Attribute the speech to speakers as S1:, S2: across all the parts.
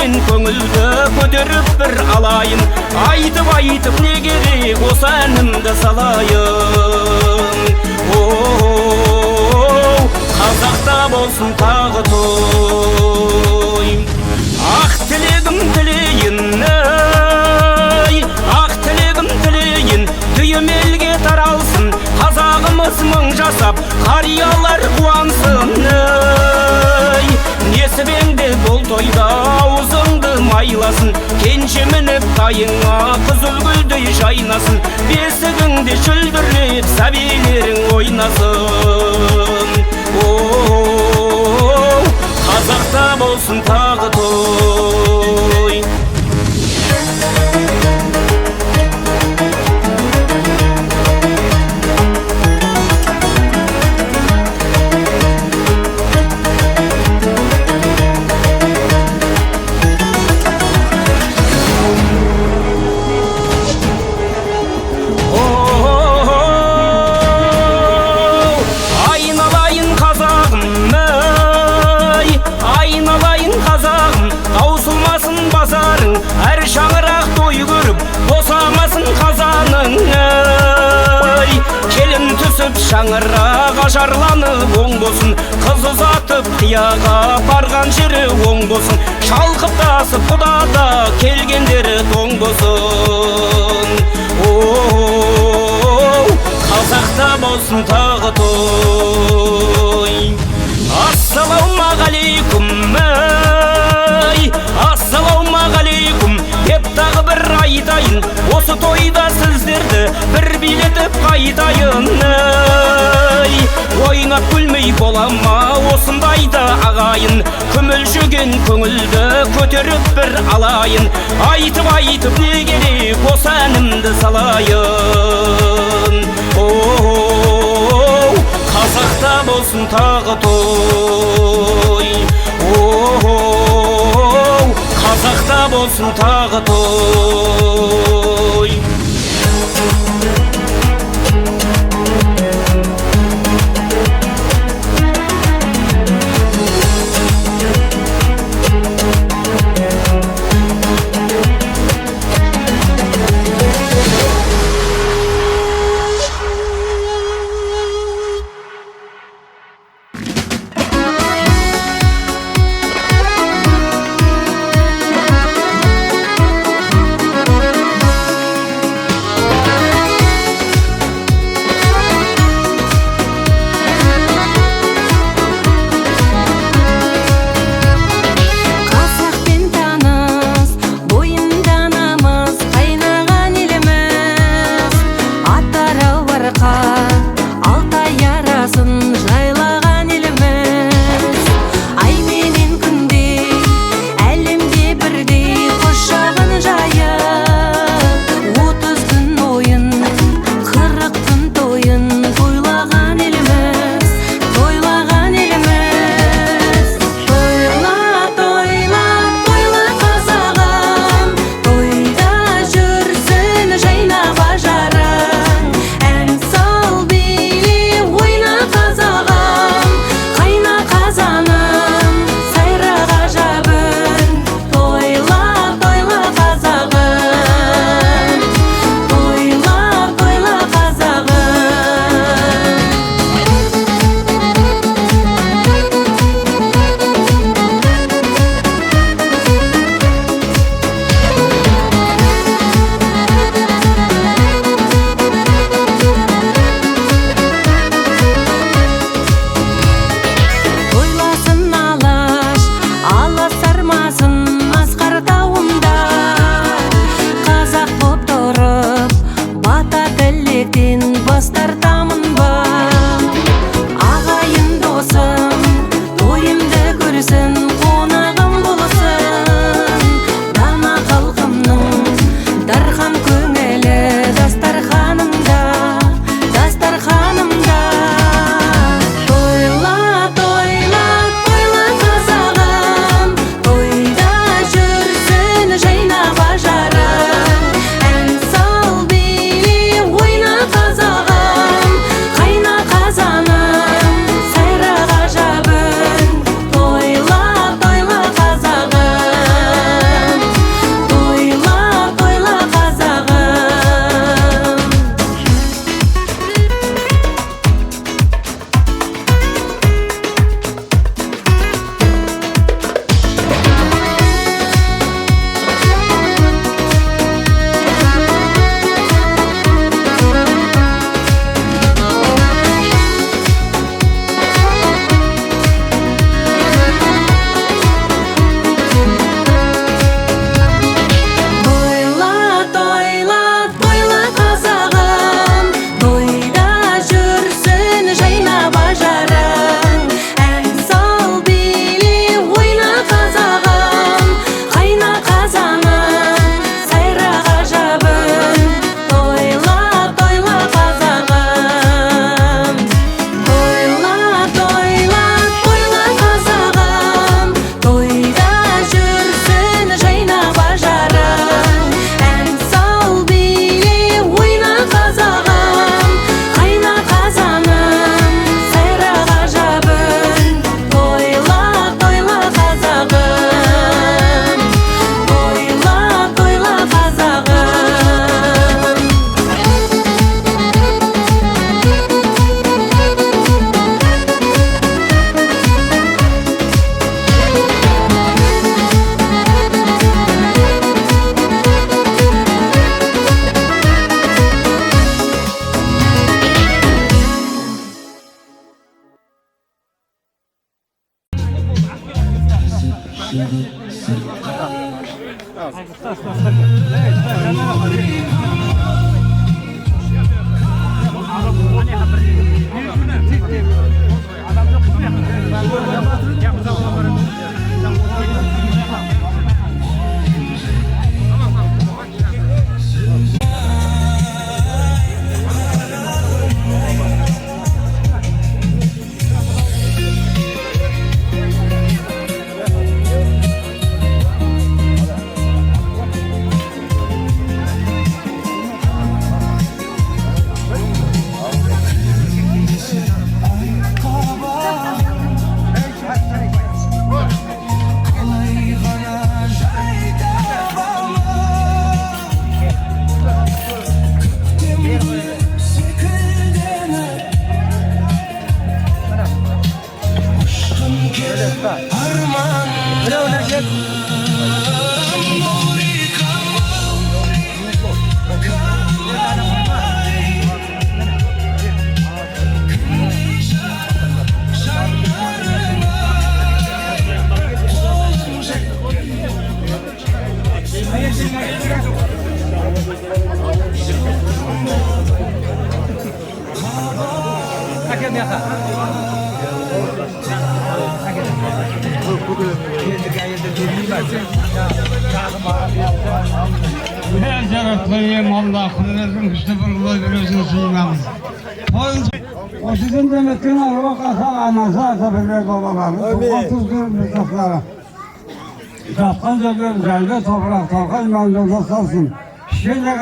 S1: жүрген көңілді көтеріп бір алайын. Айтып не керек осы әнімді салайын. Қазақта болсын тағы той. Ақ тілегім тілейін, ақ тілегім тілейін, түйім елге таралсын. Қазағымыз мың жасап, қариялар қуансын. Несібеңде бұл тойда аузыңды майласын. Кенже мініп тайыңа қызыл гүлдей жайнасын. Бесігіңде шүлдірлеп сәбилерің ойнасын. Қазақта болсын тағы той. Әр шаңырақ той көріп, босамасын қазаның. Келін түсіп шаңырақ ажарланып оң болсын. Қыз ұзатып қияға барған жері оң болсын. Шалқып тасып құдада келгендері тоң болсын. Қазақта болсын тағы той. Ассалаумағалейкум, ассалаумағалейкум деп тағы бір айтайын. Осы тойда сіздерді бір билетіп қайтайын. Ойнап күлмей болама осындайда ағайын. Күмілжіген көңілді көтеріп бір алайын. Айтып не керек осы әнімді салайын. Қазақта болсын тағы той. Қазақта болсын тағы той.
S2: Her taraflıyım Allah'ın üstü bir görüyorsun suymamız. O sizin demetkin araba kasa anası asabirler babalarımız. 30 gün müstaflara. Çatkanca bir üzerinde toprak talkan mandolda salsın. Şişeyle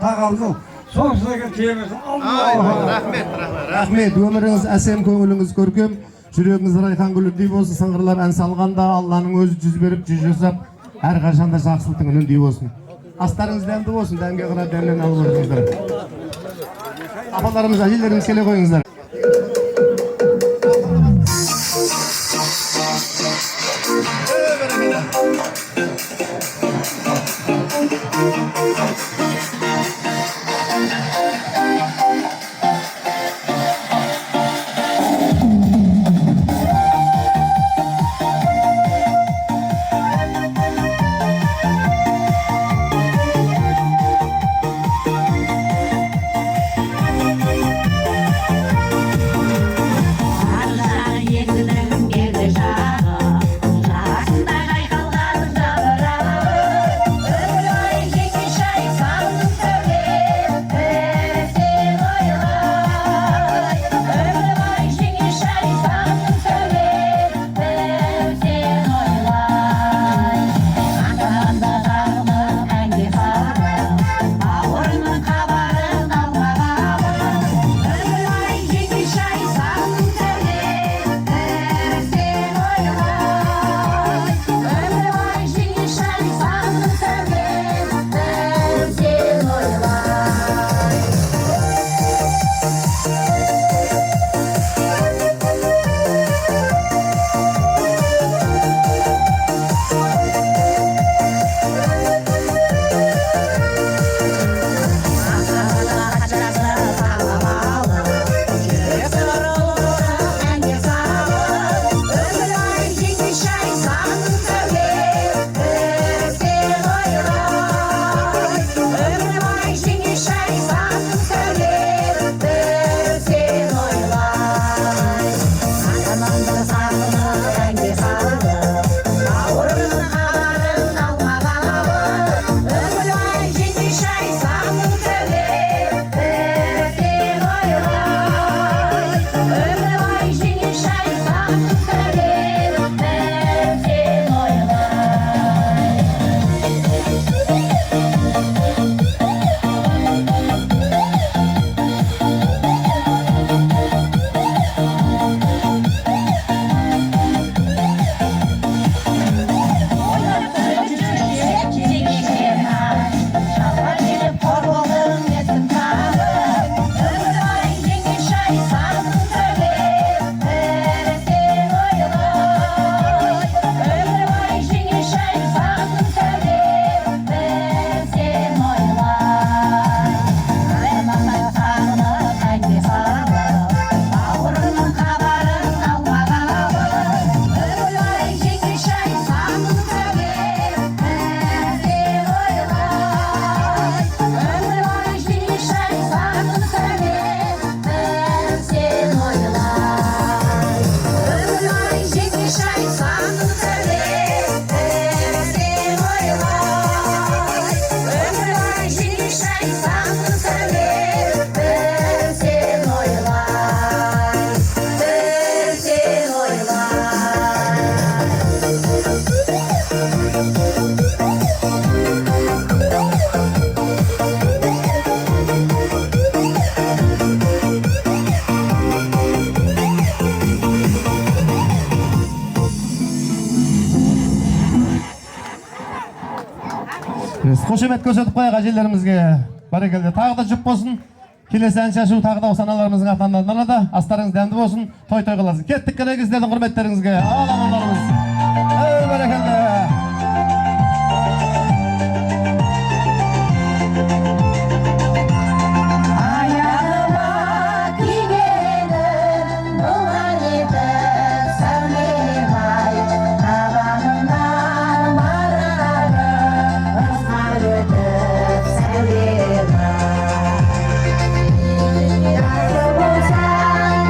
S2: takaldı. Son sıra tiyemesi Allah'a.
S3: Rahmet, ömrünüz asem, köngülünüz körküm. Жүрегіңіз райхан гүліндей болсын, сыңғырлар ән салғанда Алланың өзі жүз беріп жүз жасап, әрқашанда жақсылықтың үніндей болсын. Астарыңыз дәмді болсын, дәмге қарап дәмнен алып отырыңыздар. Апаларымыз, әжелеріңіз келе қойыңыздар. Қошемет көрсетіп қояйық әжелерімізге. Барекелді. Тағы да жұп болсын. Келесі ән шашу тағы да саналарымыздың атандарына да астарыңыз дәмді болсын. Той қыласın. Кеттік керек іздердің құрметтеріңізге. Ал амандарымыз. Барекелді.
S4: Sen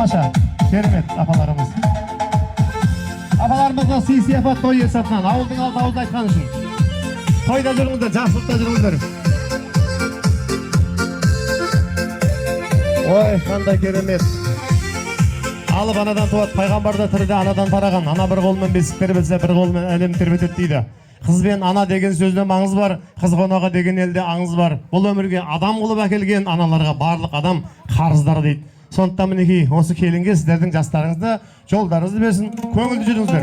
S3: Tamaşa, kermet apalarımız. Apalarımızla siyasat toy esatынан, ауылдың алды ауылды айтқан үшін. Тойда жүріңіздер, жақсылықта жүріңіздер. Ой, қандай керемет. Алып анадан туады, пайғамбарда тіріде анадан тараған. Ана бір қолмен бесік тербетсе, бір қолмен әлем тербетеді дейді. Қыз бен ана деген сөзде маңыз бар, қыз қонаға деген елде аңыз бар. Бұл өмірге адам қылып әкелген аналарға барлық адам қарыздар дейді. Сондықтан мінекей осы келінге сіздердің жастарыңызды жолдарыңызды берсін, көңілді жүріңіздер.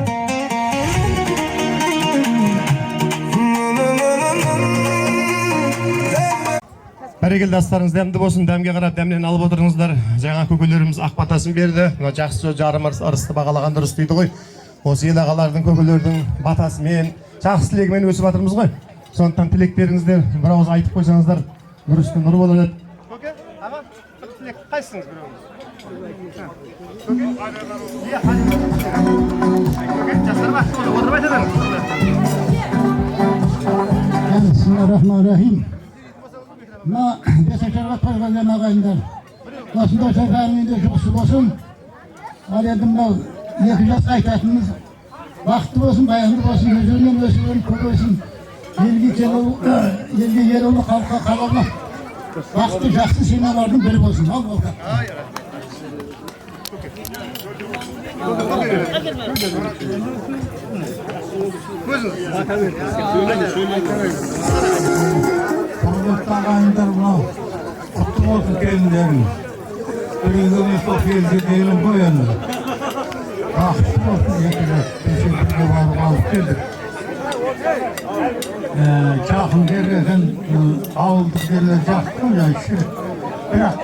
S3: Бәрекелді астарыңыз дәмді болсын, дәмге қарап дәмнен алып отырыңыздар. Жаңа көкелеріміз ақ батасын берді. Жақсы сөз жарым ырысты бағалаған дұрыс дейді ғой. Осы ел ағалардың көкелердің батасымен, жақсы тілегімен өсіп жатырмыз ғой. Сондықтан тілектеріңіздер бір ауыз айтып қойсаңыздар, нұрысты нұр болар еді. Көке, аға, тілек қайсыңыз бір ауыз? Көке, жастар бақсы болды, отырып айтадыңыз.
S4: Bismillahirrahmanirrahim. Ma beşiktaş'a koygan ağaylar. Aslında seferinde şusu olsun. Aradım da yakacağız aytasınız. Vakti olsun, bayanlı olsun, gözünün ölçüleri kötü olsun. Yelgi yer olu kalka kalama. Vakti жақсы sinalardan biri olsun. Al bakalım. Kuruluktan ayındır buna. Kutlu olsun gelinlerin. Birinin çok geldi değilim bu yanı. Kutlu olsun getirler. Teşekkür ederim. Alıp geldik. Çakın gelirken avuldık gelirler çaktım ya işte. Biraz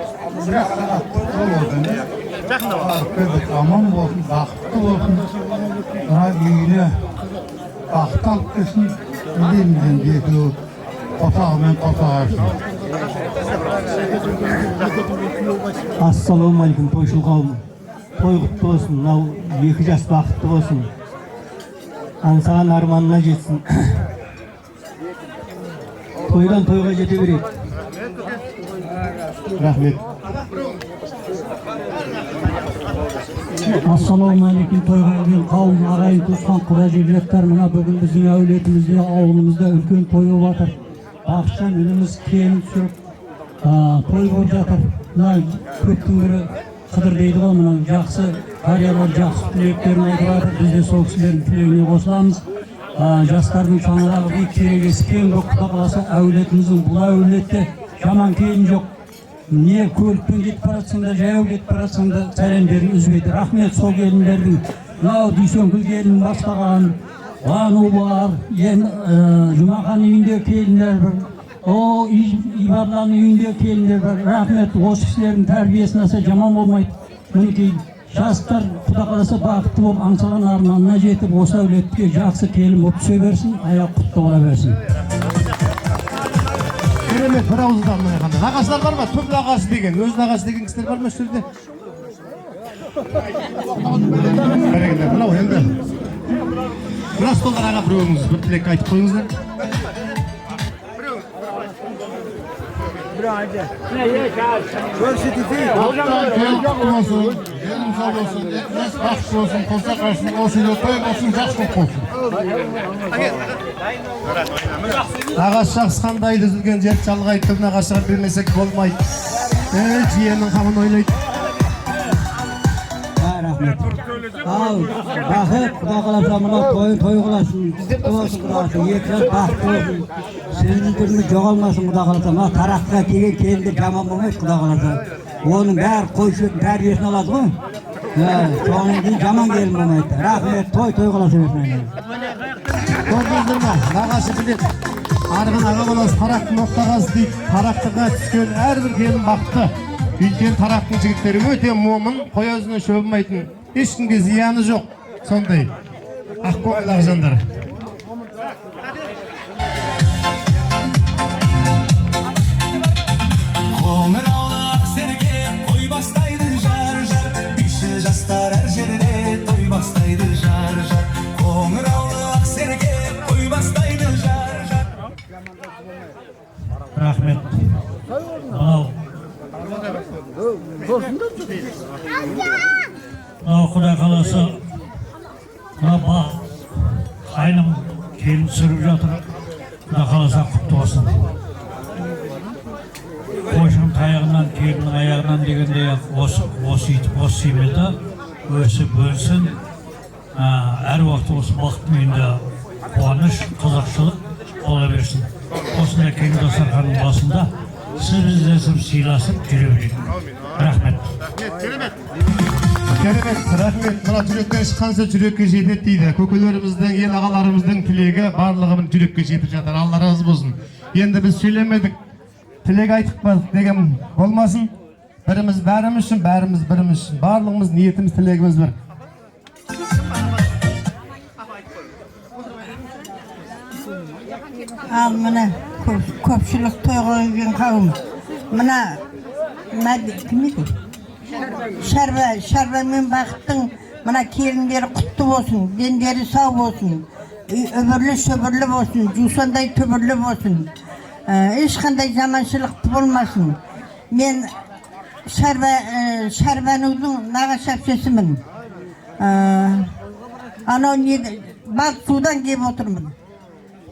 S4: saat kutlu oldu. Alıp geldik. Aman olsun, kutlu olsun. Daha iyile. Baktal kısmı bilimden diyor. Otağımın otağırsın.
S5: Assalamu alaikum toyşul qavm. Toy qutlu olsun. Mынау 2 жас бақытты болсын. Аңсаған арманына жетсін. Тойдан тойға жете береді.
S3: Рахмет.
S5: Assalamu alaikum тойға келген қауым, ағайын, туысқан, құда жерлеттер. Мына бүгін біздің әулетімізде, ауылымызда үлкен той болып жатыр. Бақытжан ініміз келін түсіріп той болып жатыр. Мына көптің бірі Қыдыр дейді ғой, мына жақсы қариялар жақсы тілектерін айтып жатыр. Біз де сол кісілердің тілегіне қосыламыз. Жастардың шаңырағы керегесі кең болып Құда қаласа әулетіміздің бұл әулетте жаман келін жоқ. Не көлікпен кетіп бара жатсаң да, жаяу кетіп бара жатсаң да сәлемдерін үзбейді. Рахмет сол келіндердің. Мынау Дүйсенкүл келін бастаған, Бану бар, Жұмақан үйінде келіндер бар. Ибарланың үйінде келіндер бар. Рахмет, осы кісілердің тәрбиесін аса жаман болмайды. Мінекей жастар Құда қаласа бақытты болып аңсаған арманына жетіп, осы әулетке жақсы келін болып түсе берсін, аяқ құтты бола берсін.
S3: Керемет, бір ауыздан мына қандай. Нағашылар бар ма? Түп нағашы деген, өз нағашы деген кісілер бар ма осы жерде? Бәрекелді, мынау енді. Мына столдар аға біреуіңіз бір тілек айтып қойыңыздар. Ағаш жақсы қандайды үзілген жер жалғайды, түп нағашыға бермесек болмайды. Жиеннің қамын ойлайды.
S5: Рахмет. Ал, бақыт, Құда қаласа мына той қыласын, құтты болсын Құда қаласа, 2 жас бақытты болсын. Сіздің түріңіз жоғалмасын Құда қаласа, мына тараққа келген келіндер жаман болмайды Құда қаласа. Оның бәрі қойшылықтың тәрбиесін алады ғой. Соның кейін жаман келін болмайды. Рахмет, той қаласа берсін.
S3: Көрдіңіздер ма? Нағашы біледі. Арғын аға баласы тарақтың оқтағасы дейді. Тарақтыға түскен әрбір келін бақытты. Өйткені тарақтың жігіттері өте момын, қой өзіне шөбілмейтін, ешкімге зияны жоқ. Сондай ақкөңіл жандар.
S6: Қоңыраулы ақсерге той бастайды жар-жар, күйші жастар әр жерде той бастайды жар-жар. Қоңыраулы ақсерге той бастайды жар-жар.
S5: Рахмет. Ал. Құдай қаласа қайным келін сүріп жатыр. Құдай қаласа құтты болсын. Қойшының таяғынан, келінің аяғынан дегенде осы емелді өсіп бөлсін. Әр уақыт осы бақыт мүйінде қуаныш, қызықшылық бола берсін. Осында кең дастарханның басында сізбіздесіп, сыйласып жүре берейік. Рахмет.
S3: Керемет, рахмет. Мына жүректен шыққан сөз жүрекке жетеді дейді. Көкелеріміздің, ел ағаларымыздың тілегі барлығын жүрекке жетіп жатыр. Алла разы болсын. Енді біз сөйлемедік, тілек айтып деген болмасын. Біріміз бәріміз үшін, бәріміз біріміз үшін. Барлығымыз ниетіміз, тілегіміз бір.
S7: Ал мына көпшілік тойға келген қауым. Мына кім еді? Шәрбә мен Бақыттың мына келіндері құтты болсын, дендері сау болсын, өбірлі шөбірлі болсын, жусандай төбірлі болсын, ешқандай жаманшылық болмасын. Мен Шәрбәнудің нағашы әпкесімін. Анау бақ судан кеп отырмын.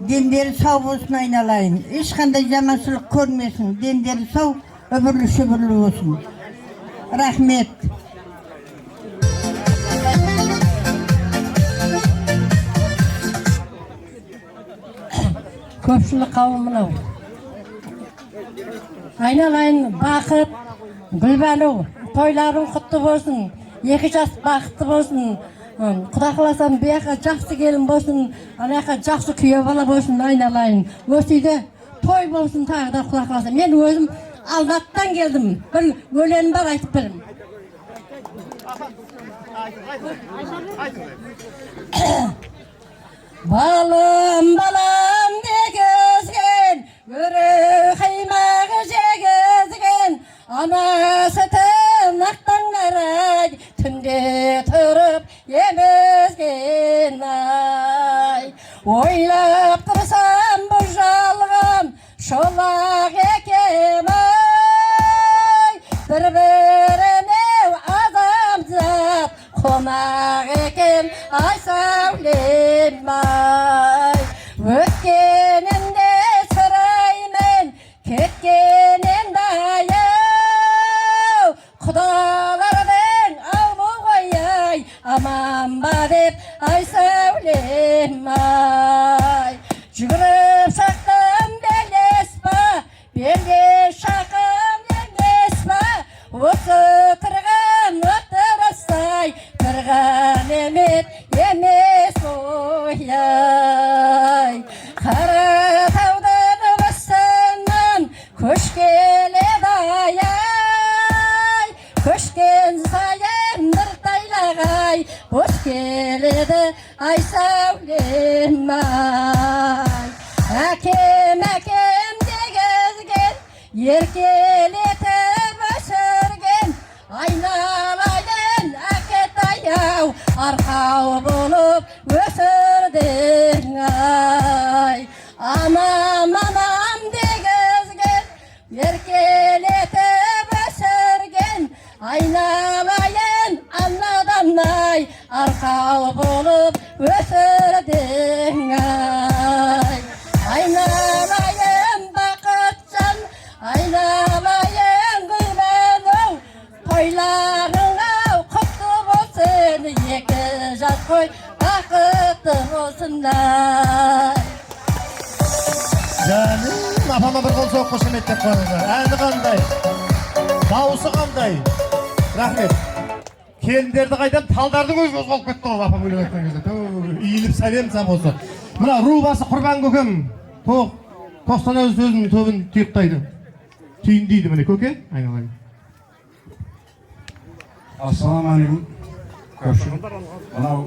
S7: Дендері сау болсын айналайын. Ешқандай жаманшылық көрмесін. Дендері сау, өбірлі шөбірлі болсын. Рахмет.
S8: Көпшілік қауым мынау. Айналайын Бақыт, Гүлбәну, тойларың құтты болсын. 2 жас бақытты болсын. Құда қаласам бияқа жақсы келін болсын, анаяқа жақсы күйе бала болсын айналайын. Осы үйде той болсын тағы да құда қаласам. Мен өзім Алматыдан келдім. Bir ölenim бар айтып берем. Балым, балам дегізген, өрі қаймағы жегізген, ана sütüm ақтаңнарай, түнде тұрып емізген ай. Ойлап тұрсам бұл жалған, шолақ екем ай. Бір-біріне адамзат, қонақ екем ай сәулем ай. Өткенімде сұраймын, кеткенімде аяу. Құдалардың алму ғой ай, аман ба деп ай сәулем ай. Жүгіріп шақтым белес ба, белге шақым емес ба. Осы тұрған отырасай, тұрған емес ойай. Қаратаудың басынан көш келеді ай. Көшкен сайын бір тайлағай, бош келеді ай сәулем ай. Әкем дегізген, еркелетіп өсірген, айналайын әкетай-ау, арқау болып өсірдің ай. Анам дегізген, еркелетіп өсірген, айналайын анадан-ай, арқау болып өсірдің ай. Айналайын Бақытжан, айналайын Гүлбәну, тойларың-ау құтты болсын, 2 жас қой бақытты болсындар.
S3: Жаным, апама бір қол соқ қошеметтеп қойыңыздар. Әні қандай? Дауысы қандай? Рахмет. Келіндерді қайдам, талдардың өзі болып кетті ғой апам өлең айтқан кезде. Иіліп сәлем сам осы. Мына ру басы құрбан көкем. Тоқсан өз сөзінің тобын түйіптайды. Түйін дейді міне көке. Айналайын.
S2: Ассаламағалейкум. Көпшілік. Мынау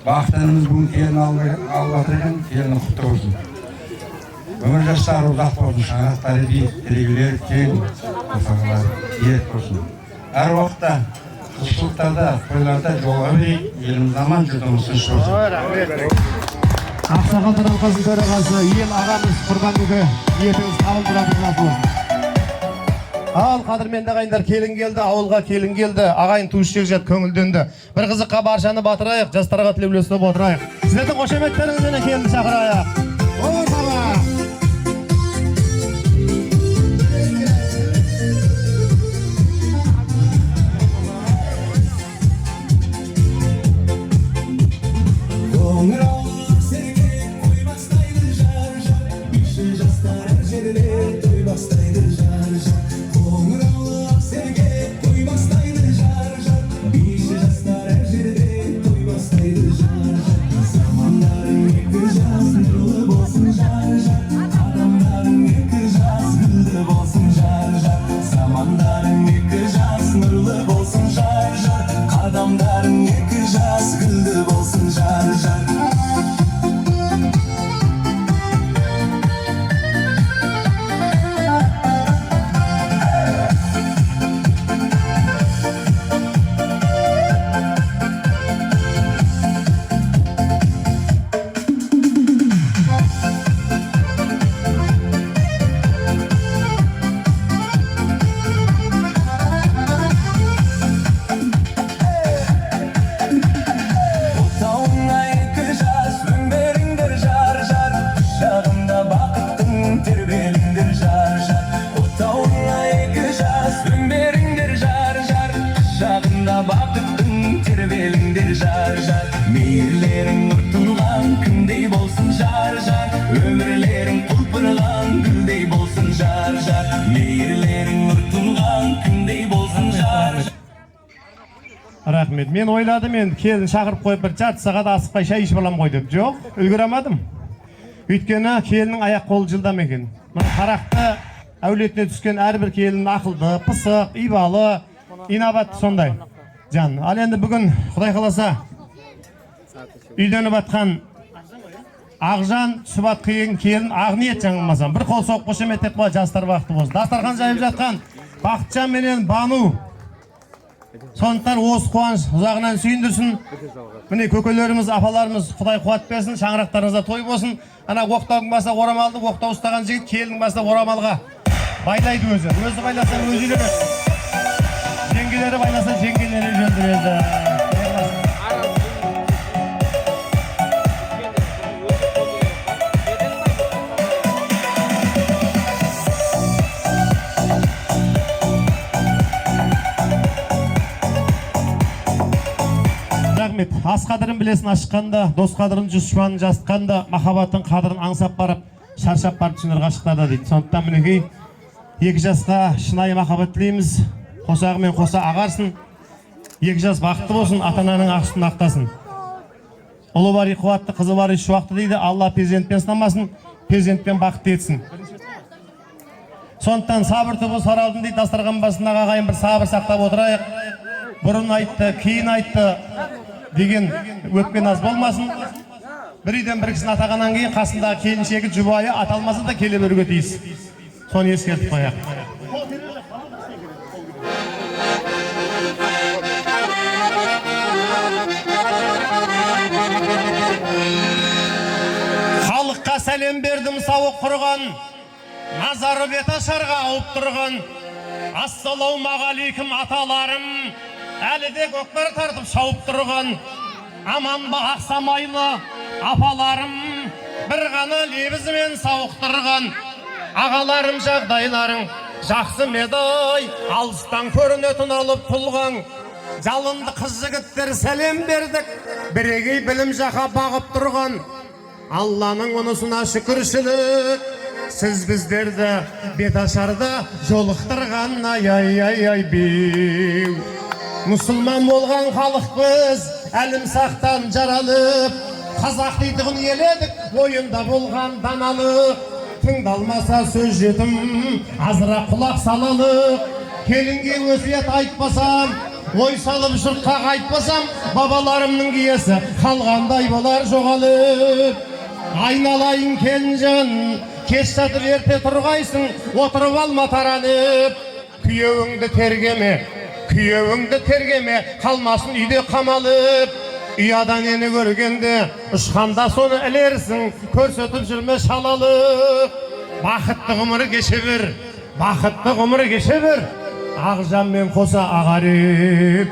S2: Бақытанымыз бүгін келін алып екен, келіні құтты болсын. Өмір жастары ұзақ болсын, шаңырақтары биік, тілегілер кең, қосағылар ет болсын. Әр уақытта қысқылықтарда, тойларда жолға берейік, еліміз аман жұртымыз тыныш болсын.
S3: Ақсақалдар алқасының төрағасы ел ағамыз құрбан көке, ниетіңіз қабыл болсын. Al qadırmenді ағайындар, келін келді, ауылға келін келді, ағайын туыс жек көңілденді. Bir қызыққа баршаны батырайық, жастарға тілеулесіп отырайық. Сіздердің қошеметтеріңізбен келінді шақырайық.
S6: Қоңыраулық сергек қой бастайды жар-жар, кіші жастар әр жерде той бастайды жар-жар. Қоңыраулық сергек қой бастайды жар-жар, кіші жастар әр жерде той бастайды жар-жар. Замандарың екі жас нұрлы болсын жар-жар, адамдарың екі жас гүлді болсын жар-жар. Замандарың екі жас нұрлы болсын жар-жар, қадамдарың екі жас гүлді болсын жар-жар. Отауыңа екі жас өміріңдер жар-жар, құшағында бақыттың тербеліңдер жар-жар. Отауыңа екі жас өміріңдер жар-жар, құшағында бақыттың тербеліңдер жар-жар. Мейірлерің нұртылған күндей болсын жар-жар, өмірлерің құлпырған гүлдей болсын жар-жар. Мейірлерің нұртылған күндей болсын жар-жар.
S3: Рахмет. Мен ойладым, мен келін шақырып қойып бір жарты сағат асықпай шай ішіп алам ғой деп. Жоқ, үлгіремадым. Өйткені келіннің аяқ қолы жылдам екен. Қарақты әулетіне түскен әрбір келін ақылды, пысық, ибалы, инабатты сондай. Жан, ал енді бүгін Құдай қаласа үйленіп атқан Ақжан Шұбат қиын келін Ақниет жаңылмасам. Bir қол соқ қошеметтеп қойып жастар бақытты болсын. Дастархан жайып жатқан Бақытжан менен Бану. Сондықтан осы қуаныш ұзағынан сүйіндірсін. Міне көкелеріміз, апаларымыз Құдай қуат берсін, шаңырақтарыңызда той болсын. Ана оқтаудың басына орамалды, оқтау ұстаған жігіт келінің басына орамалға байлайды өзі. Өзі байласа өзі үйленеді. Жеңгелері байласа жеңгелері жөндіреді. Рахмет. Ас қадірін білесін ашыққанда, дос қадірін жұшпанын жастыққанда, махаббаттың қадірін аңсап барып, шаршап барып түсінер ғашықтарда дейді. Сондықтан мінекей екі жасқа шынайы махаббат тілейміз. Қосағымен қоса ағарсын. Екі жас бақытты болсын, ата-ананың ақ сүтін ақтасын. Ұлы бар қуатты, қызы бар шуақты дейді. Алла перзентпен сынамасын, перзентпен бақытты етсін. Сондықтан сабыр түбі саралдың дейді. Дастархан басындағы ағайын бір сабыр сақтап отырайық. Бұрын айтты, кейін айтты деген өкпе наз болмасын. Bir үйден бір кісіні атағаннан кейін қасындағы келіншегі жұбайы аталмаса да келе беруге тиіс. Соны ескертіп қояйық. Халыққа сәлем бердім сауық құрған, назары бет ашарға ауып тұрған. Ассалаумағалейкум аталарым, әлі де көкпар тартып шауып тұрған. Аман ба ақсамайлы апаларым, бір ғана лебізімен сауықтырған. Ағаларым жағдайларың жақсы медай, алыстан көрінетін алып тұлған. Жалынды қыз жігіттер сәлем бердік, бірегей білім жақа бағып тұрған. Алланың ұнысына шүкіршілік, сіз біздерді беташарда жолықтырған. Ай беу. Мұсылман болған халық біз, әлім сақтан жаралып, қазақ дейтұғын еледік, ойында болған даналық. Тыңдалмаса сөз жетім, азыра құлақ салалық. Келінге өсиет айтпасам, ой салып жұртқа қайтпасам, бабаларымның киесі қалғандай болар жоғалып. Айналайын келінжан, кеш жатып ерте тұрғайсың, отырып алма таранып. Күйеуіңді тергеме, қалмасын үйде қамалып. Ұядан ені көргенде, ұшқанда соны ілерсің, көрсетіп жүрме шалалық. Бақытты ғұмыр кеше бір, бақытты ғұмыр кеше бір, Ақжанмен қоса ағарып.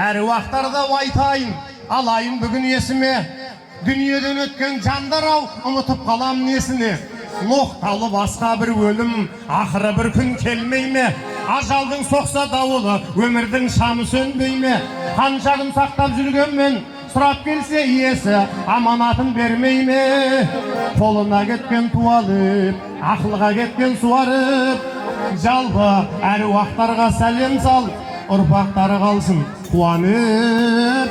S3: Әруақтарда айтайын, алайын бүгін есіме, дүниеден өткен жандар-ау, ұмытып қалам несіне. Ноқталы басқа бір өлім, ақыры бір күн келмей ме? Ажалдың соқса дауылы, өмірдің шамы сөнбей ме? Қаншағын сақтап жүргенмен, сұрап келсе иесі, аманатын бермей ме? Қолына кеткен туалып, ақылға кеткен суарып, жалпы әруақтарға сәлем сал, ұрпақтары қалсын қуанып.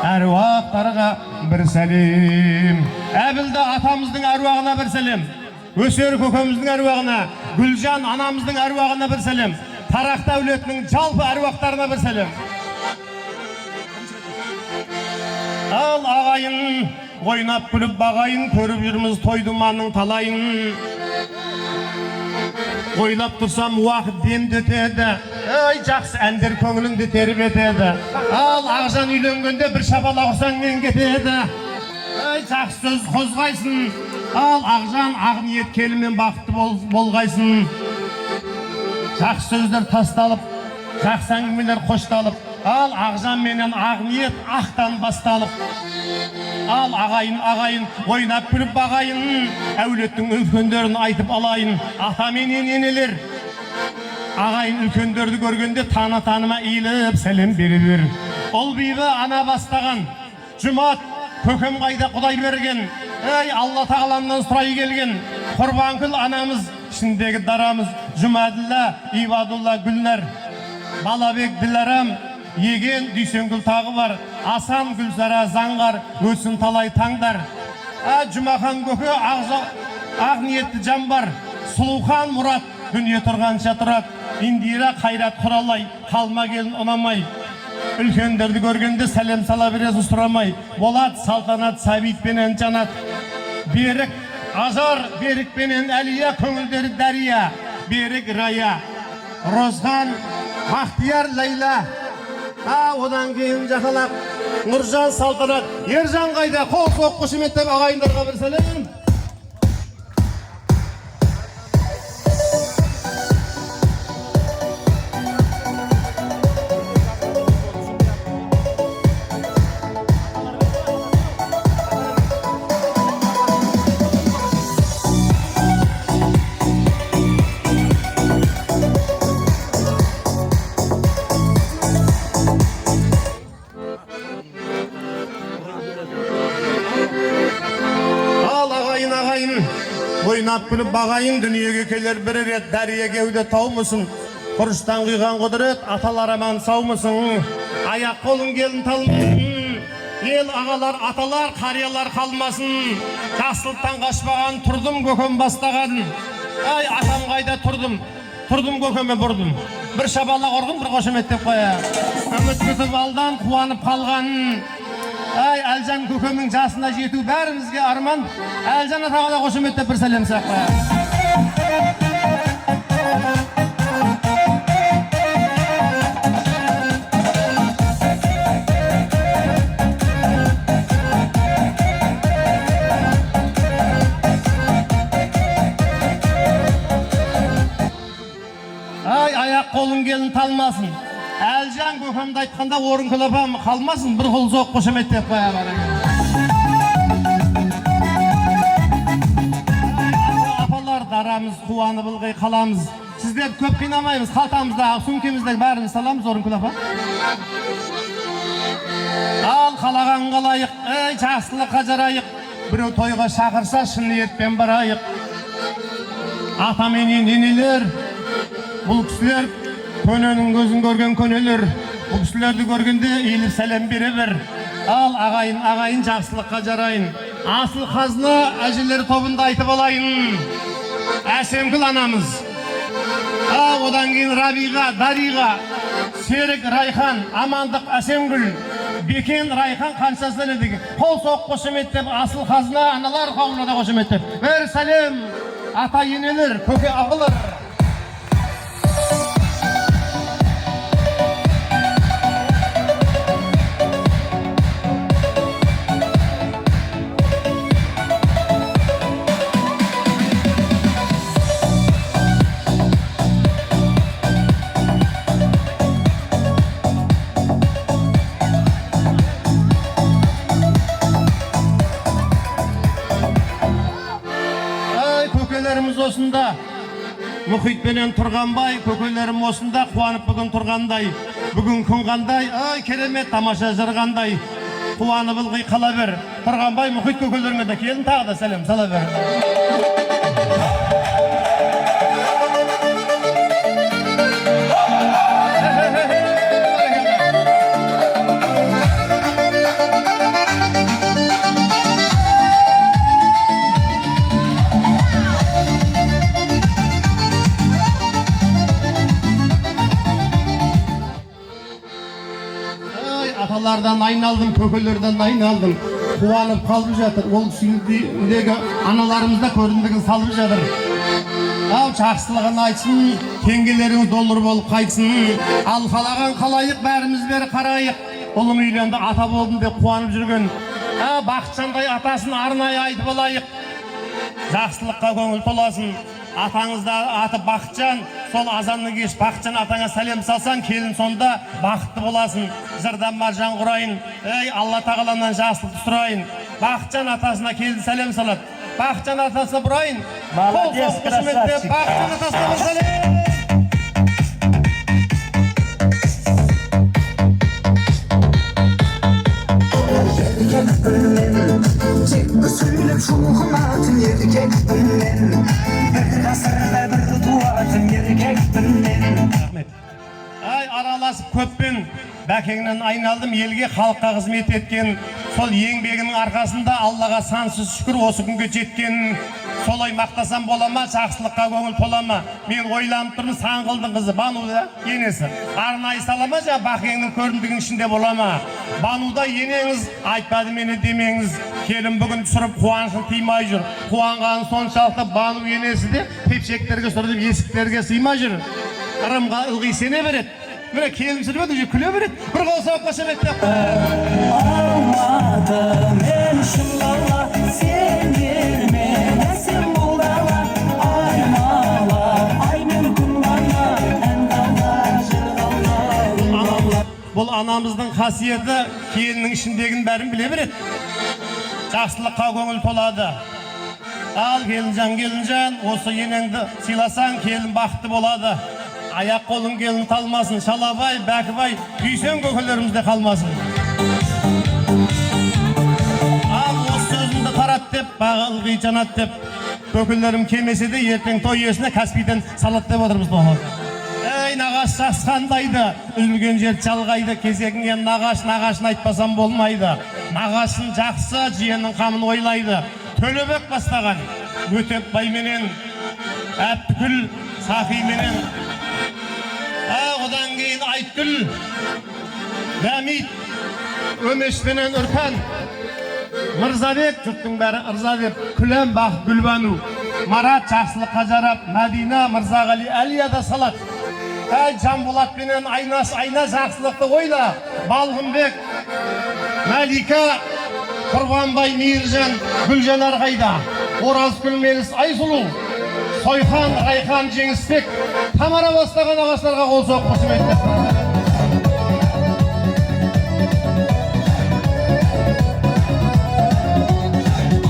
S3: Әруақтарға бір сәлем. Әбілді атамыздың әруағына бір сәлем. Өсер көкеміздің әруағына, Гүлжан анамыздың әруағына бір сәлем. Тарақты әулетінің жалпы әруақтарына бір сәлем. Ал ағайын, ойнап күліп бағайын, көріп жүрміз той думанның талайын. Ойлап тұрсам уақыт демді өтеді, ай жақсы әндер көңіліңді тербетеді. Ал Ақжан үйленгенде бір шапалақ ұрсаң мен кетеді. Ай жақсы сөз қозғайсың, ал Ақжан ақ ниет келімен бақытты болғайсың. Жақсы сөздер тасталып, жақсы әңгімелер қошталып, ал Ақжан менен ақ ниет ақтан басталып. Ал ағайын, ойнап күліп бағайын, әулеттің үлкендерін айтып алайын. Ата менен енелер, ағайын үлкендерді көргенде таныма иіліп сәлем берер. Ол бейбі ана бастаған, жұмат көкем қайда Құдай берген, ей Алла тағаламнан сұрай келген. Құрбанкүл анамыз, ішіндегі дарамыз, Жұмаділла, Ибадулла, Гүлнар, Балабек, Діларам, Еген, Дүйсенгүл тағы бар, Асан, Гүлсара, Заңғар, өтсін талай таңдар. Жұмахан көке ақ ниетті жан бар, Сұлухан Мұрат, дүние тұрғанша тұрат, Индира Қайрат Құралай, қалма келін ұнамай. Үлкендерді көргенде сәлем сала бересін сұрамай. Болат, Салтанат, Сабит пенен Жанат, Берік, Ажар, Берік пенен Әлия, көңілдері Дәрия, Берік Рая, Розған, Бақтияр Лайла. Одан кейін жақалақ Нұржан, Салтанат, Ержан қайда? Қол соқ қошеметтеп ағайындарға бір сәлем. Ойнап күліп бағайын, дүниеге келер бір рет, дәрия кеуде таумысың. Құрыштан құйған құдырет, аталар аман саумысың. Аяқ қолың келін талмасын, ел ағалар, аталар, қариялар қалмасын. Жақсылықтан қашпаған тұрдым көкем бастаған. Ай, атам қайда тұрдым көкеме бұрдым. Бір шабалақ ұрғын, бір қошеметтеп қоя. Үміт күтіп алдан қуанып қалған. Ай, Әлжан көкемнің жасына жету бәрімізге арман. Әлжан атаға да қошеметтеп бір сәлем сақ қоя. Ай, аяқ қолың келін талмасын. Әлжан көкемді айтқанда орын кілапам қалмасын, бір қол соқ қошеметтеп қоя бара. Апалар дарамыз, қуанып ылғай қаламыз. Сіздер көп қинамаймыз, қалтамызда, сөмкеміздегі бәріміз саламыз, орын кілапам. Ал қалаған қалайық, жақсылыққа жарайық. Біреу тойға шақырса, шын ниетпен барайық. Ата менен енелер, бұл кісілер көненің көзін көрген көнелер, бұл кісілерді көргенде иіліп сәлем бере бір. Ал ағайын жақсылыққа жарайын. Асыл қазына әжелер тобында айтып алайын. Әсемгүл анамыз, одан кейін Рабиға, Дариға, Серік, Райхан, Амандық, Әсемгүл, Бекен, Райхан қаншасынан едігі. Қол соқ қошеметтеп, асыл қазына аналар қауымына да қошеметтеп. Бір сәлем, ата енелер, көке ағылар. осында мұхитпенен тұрғанбай, көкелерім осында қуанып бүгін тұрғандай. Бүгін күн қандай, ай керемет тамаша жырғандай. Қуанып ылғи қала бер. Тұрғанбай мұхит көкелеріме де келін тағы да сәлем сала бер. Atalardan ayналдым, көкелерден айналдым. Қуанып қалып жатыр. Ол сүйіндегі аналарымызда көріндігін салып жатыр. Ау жақсылығын айтсын, теңгелеріңіз доллар болып қайтсын. Ал қалаған қалайық, бәріміз бері қарайық. Ұлым үйленді, ата болдым деп қуанып жүрген. Бақытжандай атасын арнайы айтып алайық. Жақсылыққа көңіл толасын. Атаңызда аты Бақытжан, сол азанны кеш Бақытжан атаңа сәлем салсаң, келін сонда бақытты боласын. Жырдан маржан құрайын, ей Алла тағаланан жақсылықты сұрайын. Бақытжан атасына келін сәлем салады. Бақытжан атасына бұрайын.
S1: Молодец, красавчик.
S3: Бақытжан атасына сәлем.
S6: Çekme söylep şu muhammatın erkekpinmen Bir asırda bir tuatın erkekpinmen
S3: Ай араласып көппен бәкеңнен айналдым, елге халыққа қызмет еткен. Сол еңбегінің арқасында Аллаға сансыз шүкір осы күнге жеткен. Солай мақтасам бола ма, жақсылыққа көңіл тола ма? Мен ойланып тұрмын, Саңғылдың қызы Бануда енесі. Арнайы сала ма, бәкеңнің көріндігінің ішінде бола ма? Бануда енеңіз айтпады мені демеңіз. Келін бүгін түсіріп қуанышын тыймай жүр. Қуанғаны соншалықты Бану енесі де тепшектерге сүрдіп есіктерге сыймай жүр. Ырымға ылғи сене береді. Міне келін жүріп еді, күле береді. Bir қолсап қошеметтеп.
S6: Алматы мен үшін қала сен бермесің бұл дала айнала ай мен күн ғана ән қала жыр қала
S3: Бұл анамыздың қасиеті келіннің ішіндегін бәрін біле береді. Жақсылыққа көңіл толады. Ал келінжан, осы енеңді сыйласаң, келін бақытты болады. Аяқ қолың келін талмасын, Шалабай, Бәкібай, күйсен көкелерімізде қалмасын. Ал осы сөзімді тарат деп, бағылғи жанат деп, көкелерім келмесе де ертең той иесіне Каспийден салат деп отырмыз доғыр. Ей, нағаш жақсқандайды, үзілген жер жалғайды, кезегіңен нағашын айтпасам болмайды. Нағашын жақсы, жиеннің қамын ойлайды. Төлебек бастаған, Өтеп байменен, Әптікіл, Сақименен. Одан кейін Айтгүл, Дәмит, Өмешпенен Үрпан, Мырзабек, жұрттың бәрі ырза деп, Күләм, Бақыт, Гүлбану, Марат, жақсылыққа жарап, Мәдина, Мырзағали, Әлия салат. Жанболатпенен айна жақсылықты ойла, Балғынбек, Мәлика, Құрбанбай, Мейіржан, Гүлжан Арғайда, Оразгүл Меліс, Айсұлу, Сойхан, Райхан, Жеңіспек, Тамара бастаған ағаштарға қол соқ қошеметтеп.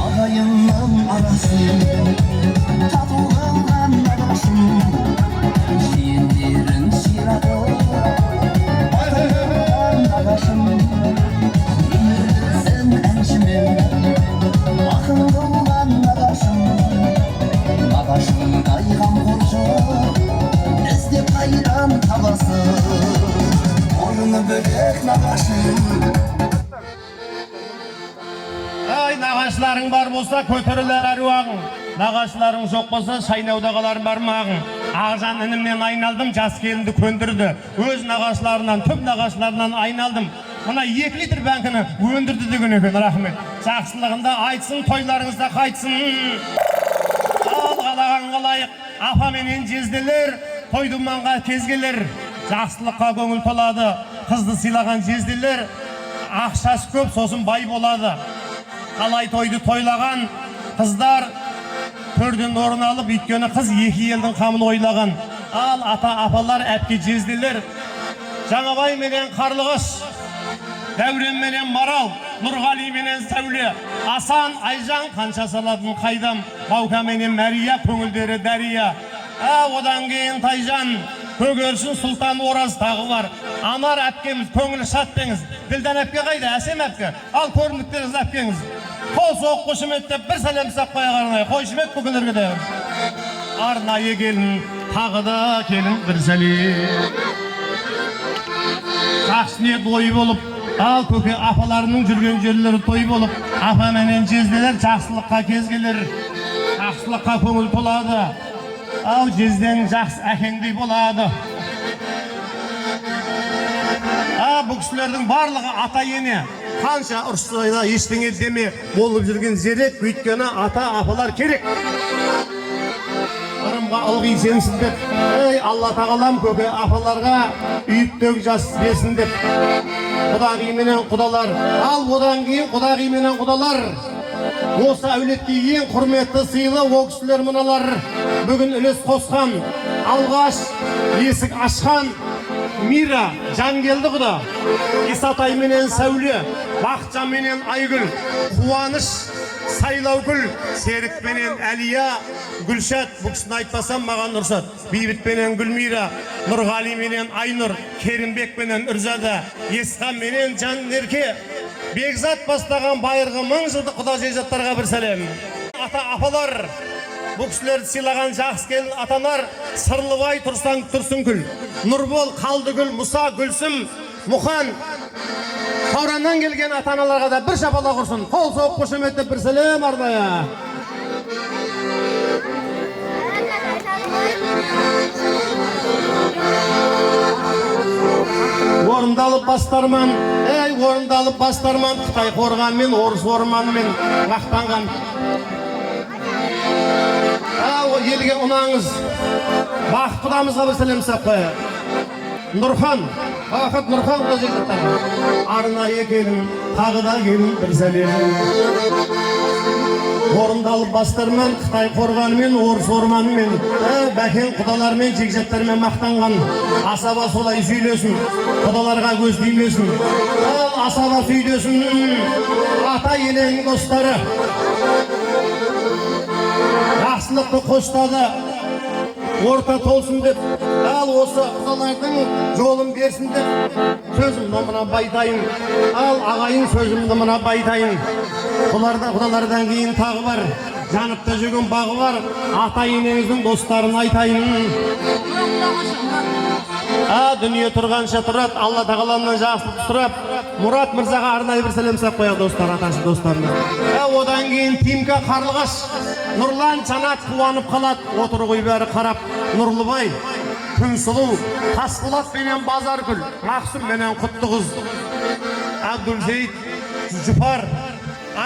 S6: Ағайынның арасын татулығын нағашын жиендерін ширады нағашын өмірсін әншімен ақын қылған нағашын нағашындай қамқоршы іздеп қайран табасын ойыны бөлек нағашын
S3: Ай, нағашыларың бар болса, көтерілер әруағың. Нағашыларың жоқ болса, шайнауда қалар бармағың. Ағжан інімнен айналдым, жас келінді көндірді. Өз нағашыларынан, түп нағашыларынан айналдым. Мына 2 литр бәңкіні өндірді деген екен, рахмет. Жақсылығында айтсын, тойларыңызда қайтсын. Ал қалаған қалайық, апаменен жезделер, тойдыманға кезгелер. Жақсылыққа көңіл толады, қызды сыйлаған жезделер. Ақшасы көп, сосын бай болады. Қалай тойды тойлаған қыздар төрден орын алып, өйткені қыз 2 елдің қамын ойлаған. Ал ата апалар әпке жезделер. Жаңабай менен Қарлығаш Дәурен менен Марал, Нұрғали менен Сәуле, Асан, Айжан қанша салатын қайдам, Баука менен Мәрия, көңілдері Дәрия. Одан кейін Тайжан, Көгершін Сұлтан Ораз тағы бар. Анар әпкеміз, көңілі шат деңіз. Ділдан әпке қайда, әсем әпке. Ал көрімдіктеріңіз әпкеңіз. Қол соқ қошыметтеп бір сәлем сақ қоя қарынай. Қойшымет бүгіндерге де. Арнайы келін, тағы да келін бір сәлем. Жақсыне дой болып, ал көке апаларының жүрген жерлері той болып, апа менен жезделер жақсылыққа кезгелер. Жақсылыққа көңіл толады. Ал жезден жақсы әкеңдей болады. Бұл кісілердің барлығы ата ене. Қанша ұрсыда ештеңе деме болып жүрген зерек, өйткені ата апалар керек. Ырымға ылғи сенсін деп, Алла тағалам көке апаларға үйіттегі жас берсін деп. Құдағи менен құдалар, ал одан кейін құдағи менен құдалар. Осы әулетке ең құрметті сыйлы ол кісілер мыналар. Бүгін үлес қосқан, алғаш есік ашқан Мира, Жангелді құда, Исатай менен Сәуле, Бақытжан менен Айгүл, Қуаныш, Сайлаукүл, Серік менен Әлия, Гүлшат, бұл кісіні айтпасам маған ұрсат. Бейбіт менен Гүлмира, Нұрғали менен Айнұр, Керімбек менен Үрзада, Есқан менен Жаннерке, Бекзат бастаған байырғы 1000 жылды құда жежаттарға бір сәлем. Ата апалар, бұл кісілерді сыйлаған жақсы келін атанар, Сырлыбай Тұрсынкүл, Нұрбол, Қалдыгүл, Мұса, Гүлсім, Мұхан, Таураннан келген атаналарға да бір шапала құрсын. Қол соқ қошеметтеп бір сәлем арнайы. Орындалып бастарман, орындалып бастарман, Қытай қорғанмен, орыс орманмен мақтанған. Елге ұнаңыз, Бақыт құдамызға бір сәлем сақпай. Нұрхан, Бақыт Нұрхан құда жегіздіктар. Арнайы келін, тағы да келін бір сәлем. Орындалып бастармен, Қытай қорғанмен, орыс орманмен, бәкен құдалармен, жегжеттармен мақтанған. Асаба солай сөйлесін, құдаларға көз тимесін. Асаба сөйлесін, ата ененің достары. Жақсылықты қоштады, орта толсын деп, ал осы құдалардың жолын берсін деп, сөзімді мұна байтайын, ал ағайын сөзімді мұна байтайын. Құдалардан кейін тағы бар, жаныпта жүрген бағы бар, ата енеңіздің достарын айтайын. Дүние тұрғанша тұрат, Алла тағаламнан жақсылық сұрап, Мұрат Мырзаға арнайы бір сәлем сап қояқ достар, аташы достарына. Одан кейін Тимка Қарлығаш, Нұрлан Жанат қуанып қалат, отыр ғой бәрі қарап, Нұрлыбай, Күнсұлу, Тасқұлат менен Базаргүл, Мақсым менен Құттығыз, Абдулзейд, Жұпар,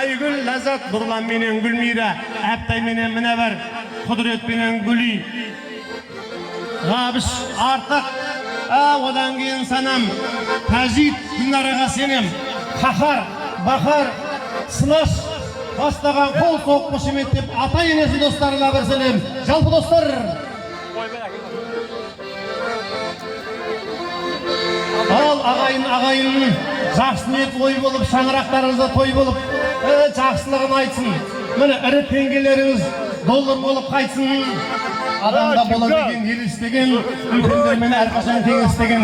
S3: Айгүл, Ләззат, Нұрлан менен Гүлмира, Әптай менен Мінәбір, Құдырет менен Гүли, Ғабыш, Артық, одан кейін Санам, Тәжид, Динараға сенем, Қахар, Бахар, Сынаш, бастаған қол соқ қошеметтеп, ата енесі достарына бір сәлем. Жалпы достар! Ал ағайын, жақсы ниет ой болып, шаңырақтарыңызда той болып, жақсылығын айтсын. Міне ірі теңгелеріңіз доллар болып қайтсын. Адамда бола деген, ел істеген, үлкендермен әрқашан кеңестеген,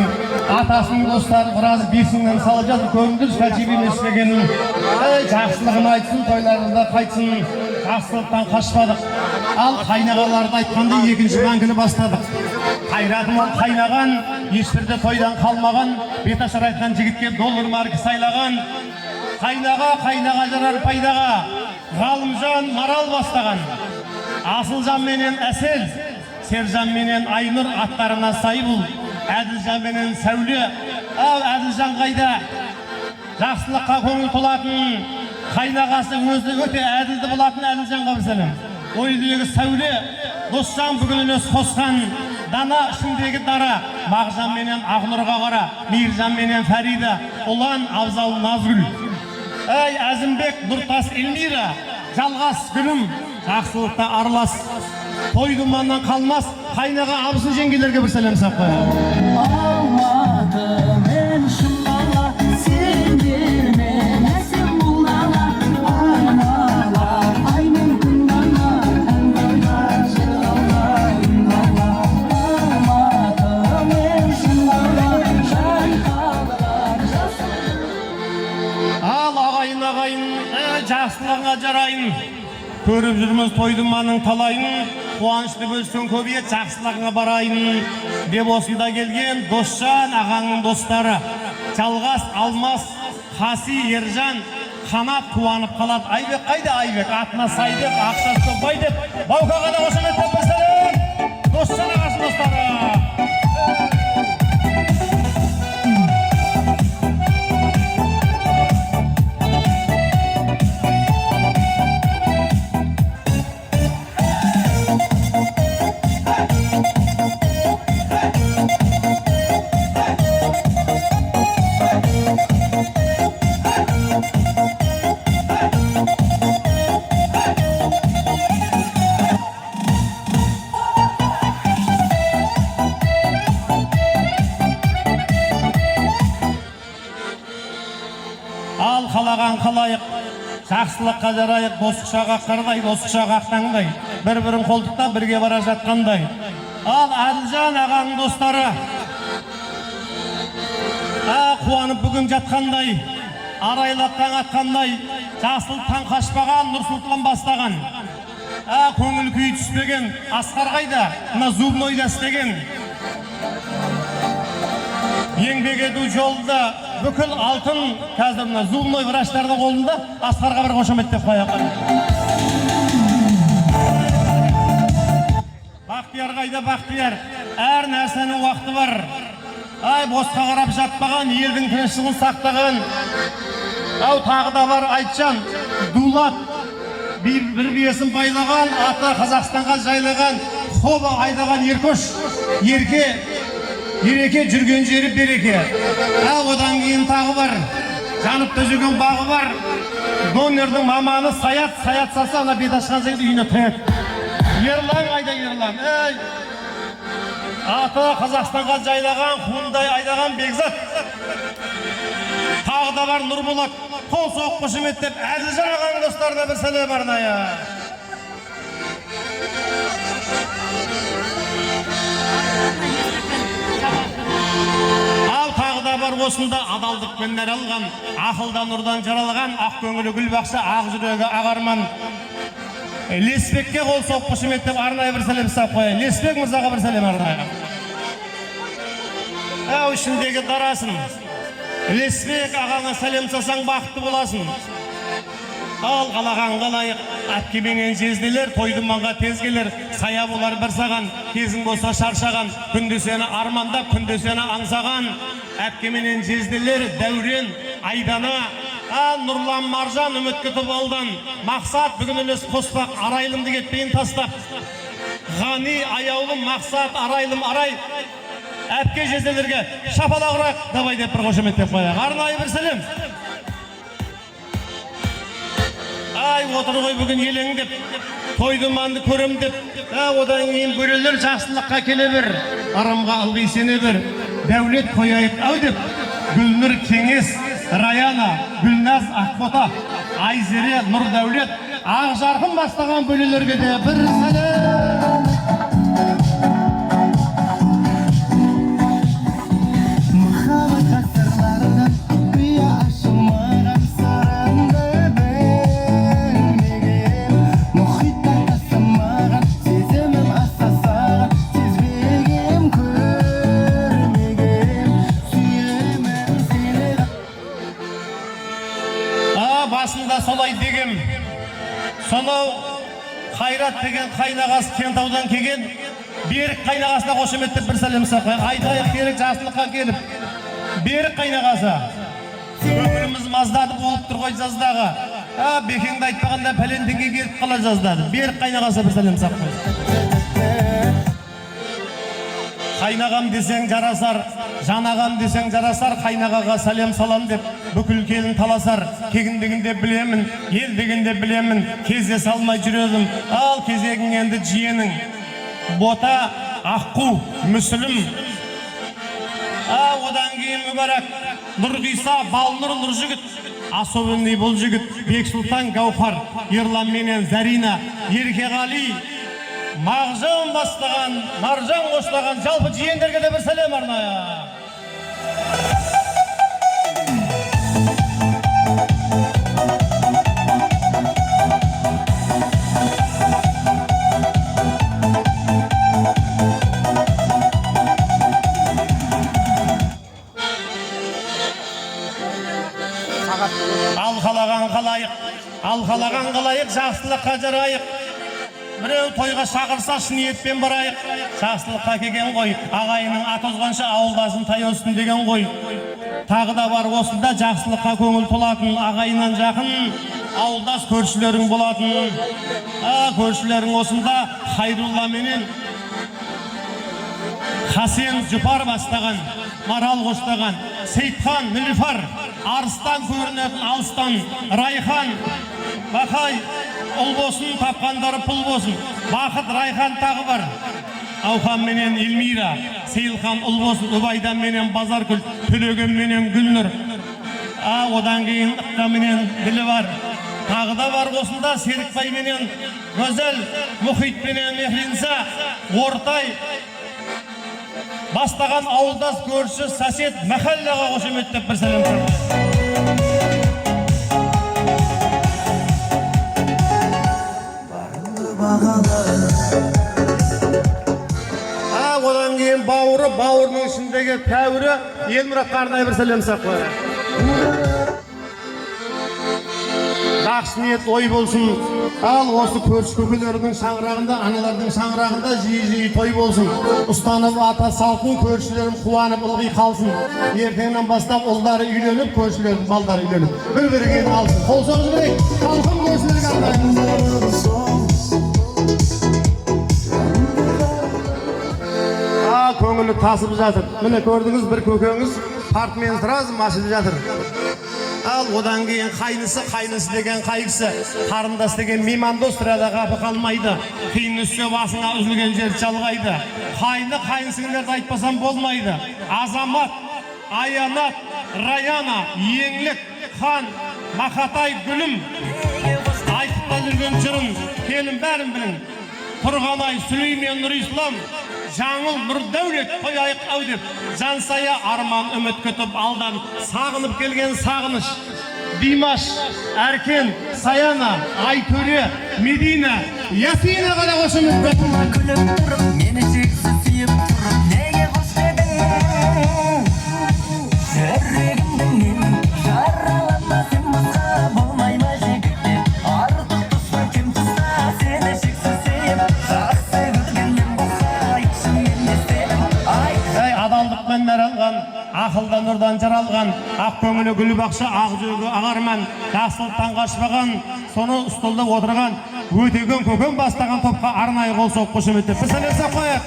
S3: атасының достары біраз бесіңнен салып жатыр, көңілді кәжібен істеген. Жақсылығын айтсын, тойларында қайтсын, жақсылықтан қашпадық. Ал қайнағаларды айтқанда екінші мәңгіні бастадық. Қайратым ол қайнаған, ешбірде тойдан қалмаған, беташар айтқан жігітке доллар маркі сайлаған. Қайнаға жарар пайдаға, Ғалымжан Марал бастаған. Асылжан менен Әсел, Сержан менен Айнұр аттарына сай бұл. Әділжан менен Сәуле, Әділжан қайда? Жақсылыққа көңіл толатын, қайнағасы өзі өте әділді болатын Әділжанға бір сәлем. Ойдегі Сәуле, Досжан бүгін үлес қосқан, Дана ішіндегі дара, Мағжан менен Ақнұрға қара, Мейіржан менен Фәрида, Ұлан Абзал Назгүл. Әзімбек Нұртас Эльмира, жалғас гүлім, жақсылықта аралас, той думаннан қалмас, қайнаға абысын жеңгелерге бір сәлем сап қояйық.
S6: Алматы мен шын бала сенде
S3: жақсылығыңа жарайын. Көріп жүрміз тойдыманың талайын, қуанышты бөлсең көбейет, жақсылығыңа барайын. Деп осында келген Досжан ағаңның достары. Жалғас, Алмас, Хаси, Ержан, Қанат қуанып қалады. Айбек қайда Айбек? Атына сай деп, ақшасы көп бай деп. Баукаға да қошеметтеп бір сәлем. Досжан ағасының достары. Ал қалаған қалайық, жақсылыққа жарайық, достықшаға қардай, достықшаға ақтаңдай, бір-бірін қолтықта бірге бара жатқандай. Ал Әділжан ағаның достары, қуанып бүгін жатқандай, арайлап таң атқандай, жасыл таң қашпаған, Нұрсұлтан бастаған. Көңіл күй түспеген, Асқар қайда, мына зубнойда істеген. Еңбек ету жолында бүкіл алтын қазір мына зубной врачтардың қолында. Асқарға бір қошеметтеп қояйық. Бақтияр қайда Бақтияр? Әр нәрсенің уақыты бар. Босқа қарап жатпаған, елдің тыныштығын сақтаған. Тағы да бар Айтжан, Дулат, бір биесін байлаған, аты Қазақстанға жайлаған, Хоба айдаған Еркош, Ереке жүрген жері береке. Одан кейін тағы бар. Жаныпта жүрген бағы бар. Донордың маманы Саят саса, ана бет ашқан жайды үйіне тәйет. Ерлан қайда Ерлан? Аты Қазақстанға жайлаған, Хундай айдаған Бекзат. Тағы да бар Нұрболат. Қол соғып қошеметтеп, Әділжан ағаның достарына бір сәлем арнайы. Ал тағы да бар осында адалдықпен нәр алған, ақылдан нұрдан жаралған, ақ көңілі гүл бақша, ақ жүрегі ақ арман. Леспекке қол соғып қошеметтеп арнайы бір сәлем сап қояйын. Леспек мырзаға бір сәлем арнайы. Ішіндегі дарасын. Леспек ағаңа сәлем сасаң бақытты боласын. Ал қалаған қалайық, әпкеменен жезделер, тойдыманға тез келер, сая болар бір саған, кезің болса шаршаған, күнде сені армандап, күнде сені аңсаған. Әпкеменен жезделер, Дәурен, Айдана, Нұрлан Маржан, үміт күтіп алдан, мақсат бүгін үлес қоспақ, арайлымды кетпейін тастап. Ғани, аяулым, мақсат, арайлым, арай. Әпке жезделерге шапалақ ұрақ, давай деп бір қошеметтеп қояйық. Арнайы бір сәлем. Отыр ғой бүгін елең деп, тойдыманды көрім деп, одан кейін бөрелер жақсылыққа келе бір, арамға алғи сене бір, дәулет қояйық әу деп, Гүлнұр Кеңес, Раяна, Гүлназ Ақбота, Айзере, Нұр Дәулет, ақ жарқын бастаған бөлелерге де бір сәлем. Басында солай дегем, сонау Қайрат деген қайнағасы Кентаудан келген, Берік қайнағасына қошеметтеп бір сәлем сақай. Айтайық Берік жақсылыққа келіп, Берік қайнағасы. Өміріміз маздады болып тұр ғой жаздағы. Бекеңді айтпағанда пәлентенге келіп қала жаздады. Берік қайнағасы бір сәлем сақай. Қайнағам десең жарасар, жанағам десең жарасар, қайнағаға сәлем салам деп бүкіл келін таласар. Кегіндігінде білемін, ел дегенде білемін, кезе салмай жүрегім. Ал кезегің енді жиенің. Бота, Аққу, Мүсілім. Одан кейін Мүбәрак, Нұрғиса, Балнұр, Нұржігіт. Асобынный бұл жігіт, Бексұлтан, Гаухар, Ерлан менен Зарина, Еркеғали, Мағжан бастаған, Маржан қоштаған жалпы жиендерге де бір сәлем арнайы. Алқалаған қалайық, жақсылыққа жарайық. Біреу тойға шақырса ниетпен барайық. Жақсылыққа келген ғой, ағайының ат озғанша ауылдасын таяусын деген ғой. Тағы да бар осында жақсылыққа көңіл толатын, ағайынан жақын ауылдас көршілерің болатын. Көршілерің осында Хайрулла менен Хасен Жұпар бастаған, Марал қоштаған, Сейтхан Нилфар, Арыстан көрінетін алыстан, Райхан, Бақай, ұл болсын, тапқандары пұл болсын. Бақыт Райхан тағы бар. Аухан менен Эльмира, Сейілхан ұл болсын, Убайдан менен Базаркүл, Төлеген менен Гүлнұр. Одан кейін Ыққа менен Ділі бар. Тағы да бар осында Серікбай менен Гөзел, Мұхит менен Мехринса, Ортай, бастаған ауылдас көрші Сасет Махаллаға қошеметтеп бір сәлем тұрды. Одан кейін бауыры, бауырының ішіндегі тәуірі Елмұратқа арнайы бір сәлем сақлады. Жақсы ниет ой болсын. Ал осы көрші көкелердің шаңырағында, аналардың шаңырағында жиі той болсын. Ұстанып ата салтын, көршілерім қуанып ылғи қалсын. Ертеңнен бастап ұлдары үйленіп, көршілердің балдары үйленіп, бір-бірге алсын. Қол соғыз берейік. Халқым көршілерге арнайы. Көңілі тасып жатыр. Міне көрдіңіз, бір көкеңіз партмен сразу машып жатыр. Ал одан кейін қайнысы деген қайғысы, қарындас деген меймандос тұрада қапы қалмайды. Қиын үссе басыңа үзілген жер жалғайды. Қайнысыңдерді айтпасам болмайды. Азамат, Аянат, Раяна, Еңлік, Хан, Мақатай, Гүлім. Айтыпта жүрген жырын, келін бәрін білін. Тұрғанай, Сүлеймен, Нұрислам, Жаңыл, Нұрдәулет, қояйық ау деп, Жансая, Арман, үміт күтіп алдан, сағынып келген сағыныш. Димаш, Әркен, Саяна, Айтөре, Медина, Ясина ғана қошымыз бәтін.
S6: Күліп тұрып, мені жексіз сүйіп тұрып, неге қош дедің? Жүрегімдің мен жараланма сен басқа болмай ма жігіттен? Артық тұста, кем тұста, сені жексіз сүйіп, жақсы көргеннен болса, ішіммен естедім.
S3: Адалдықпен нәралған, ақылдан нұрдан жаралған, ақ көңілі гүл бақша, ақ жүрегі ағарман, жақсылықтан қашпаған, соны ұстылда отырған, өтеген көкем бастаған топқа арнайы қол соғып қошеметтеп бір сәлем сап қояйық.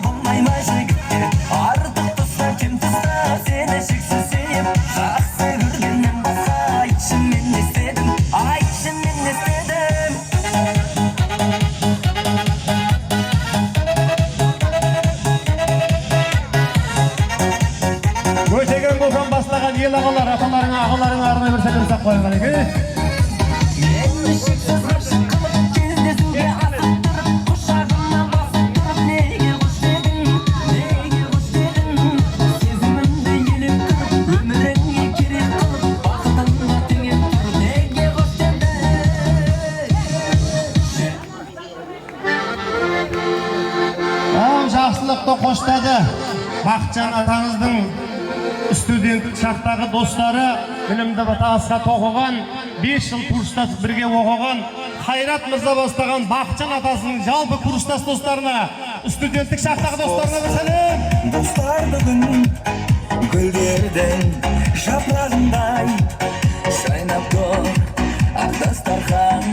S6: Болмай ма жігіттер, артық тұста, кем тұста, сені жексіз сүйіп, жақсы көргеннен болса, ішіммен естедім, ішіммен естедім.
S3: Өтеген көкем бастаған ел ағалар, аталарыңа, ағаларыңа арнайы бір сәлем сап қойған екен.
S6: Мені шексіз ғашық қылып, кездесуге асып тұрып, құшағыма басып тұрып, неге қош дедің, неге қош дедің? Сезімімді елеп тұрып, өміріңе керек қылып, бақытыңа теңеп тұрып, неге қош дедің?
S3: Жақсылықты қоштады. Бақытжан атаңыздың студенттік шақтағы достары, білімді асқа тоқыған, 5 жыл курстас бірге оқыған, Қайрат мырза бастаған Бақытжан атасының жалпы курстас достарына, студенттік шақтағы достарына бір сәлем.
S6: Достар бүгін гүлдердің жапырағындай жайнап тұр ақ дастархан,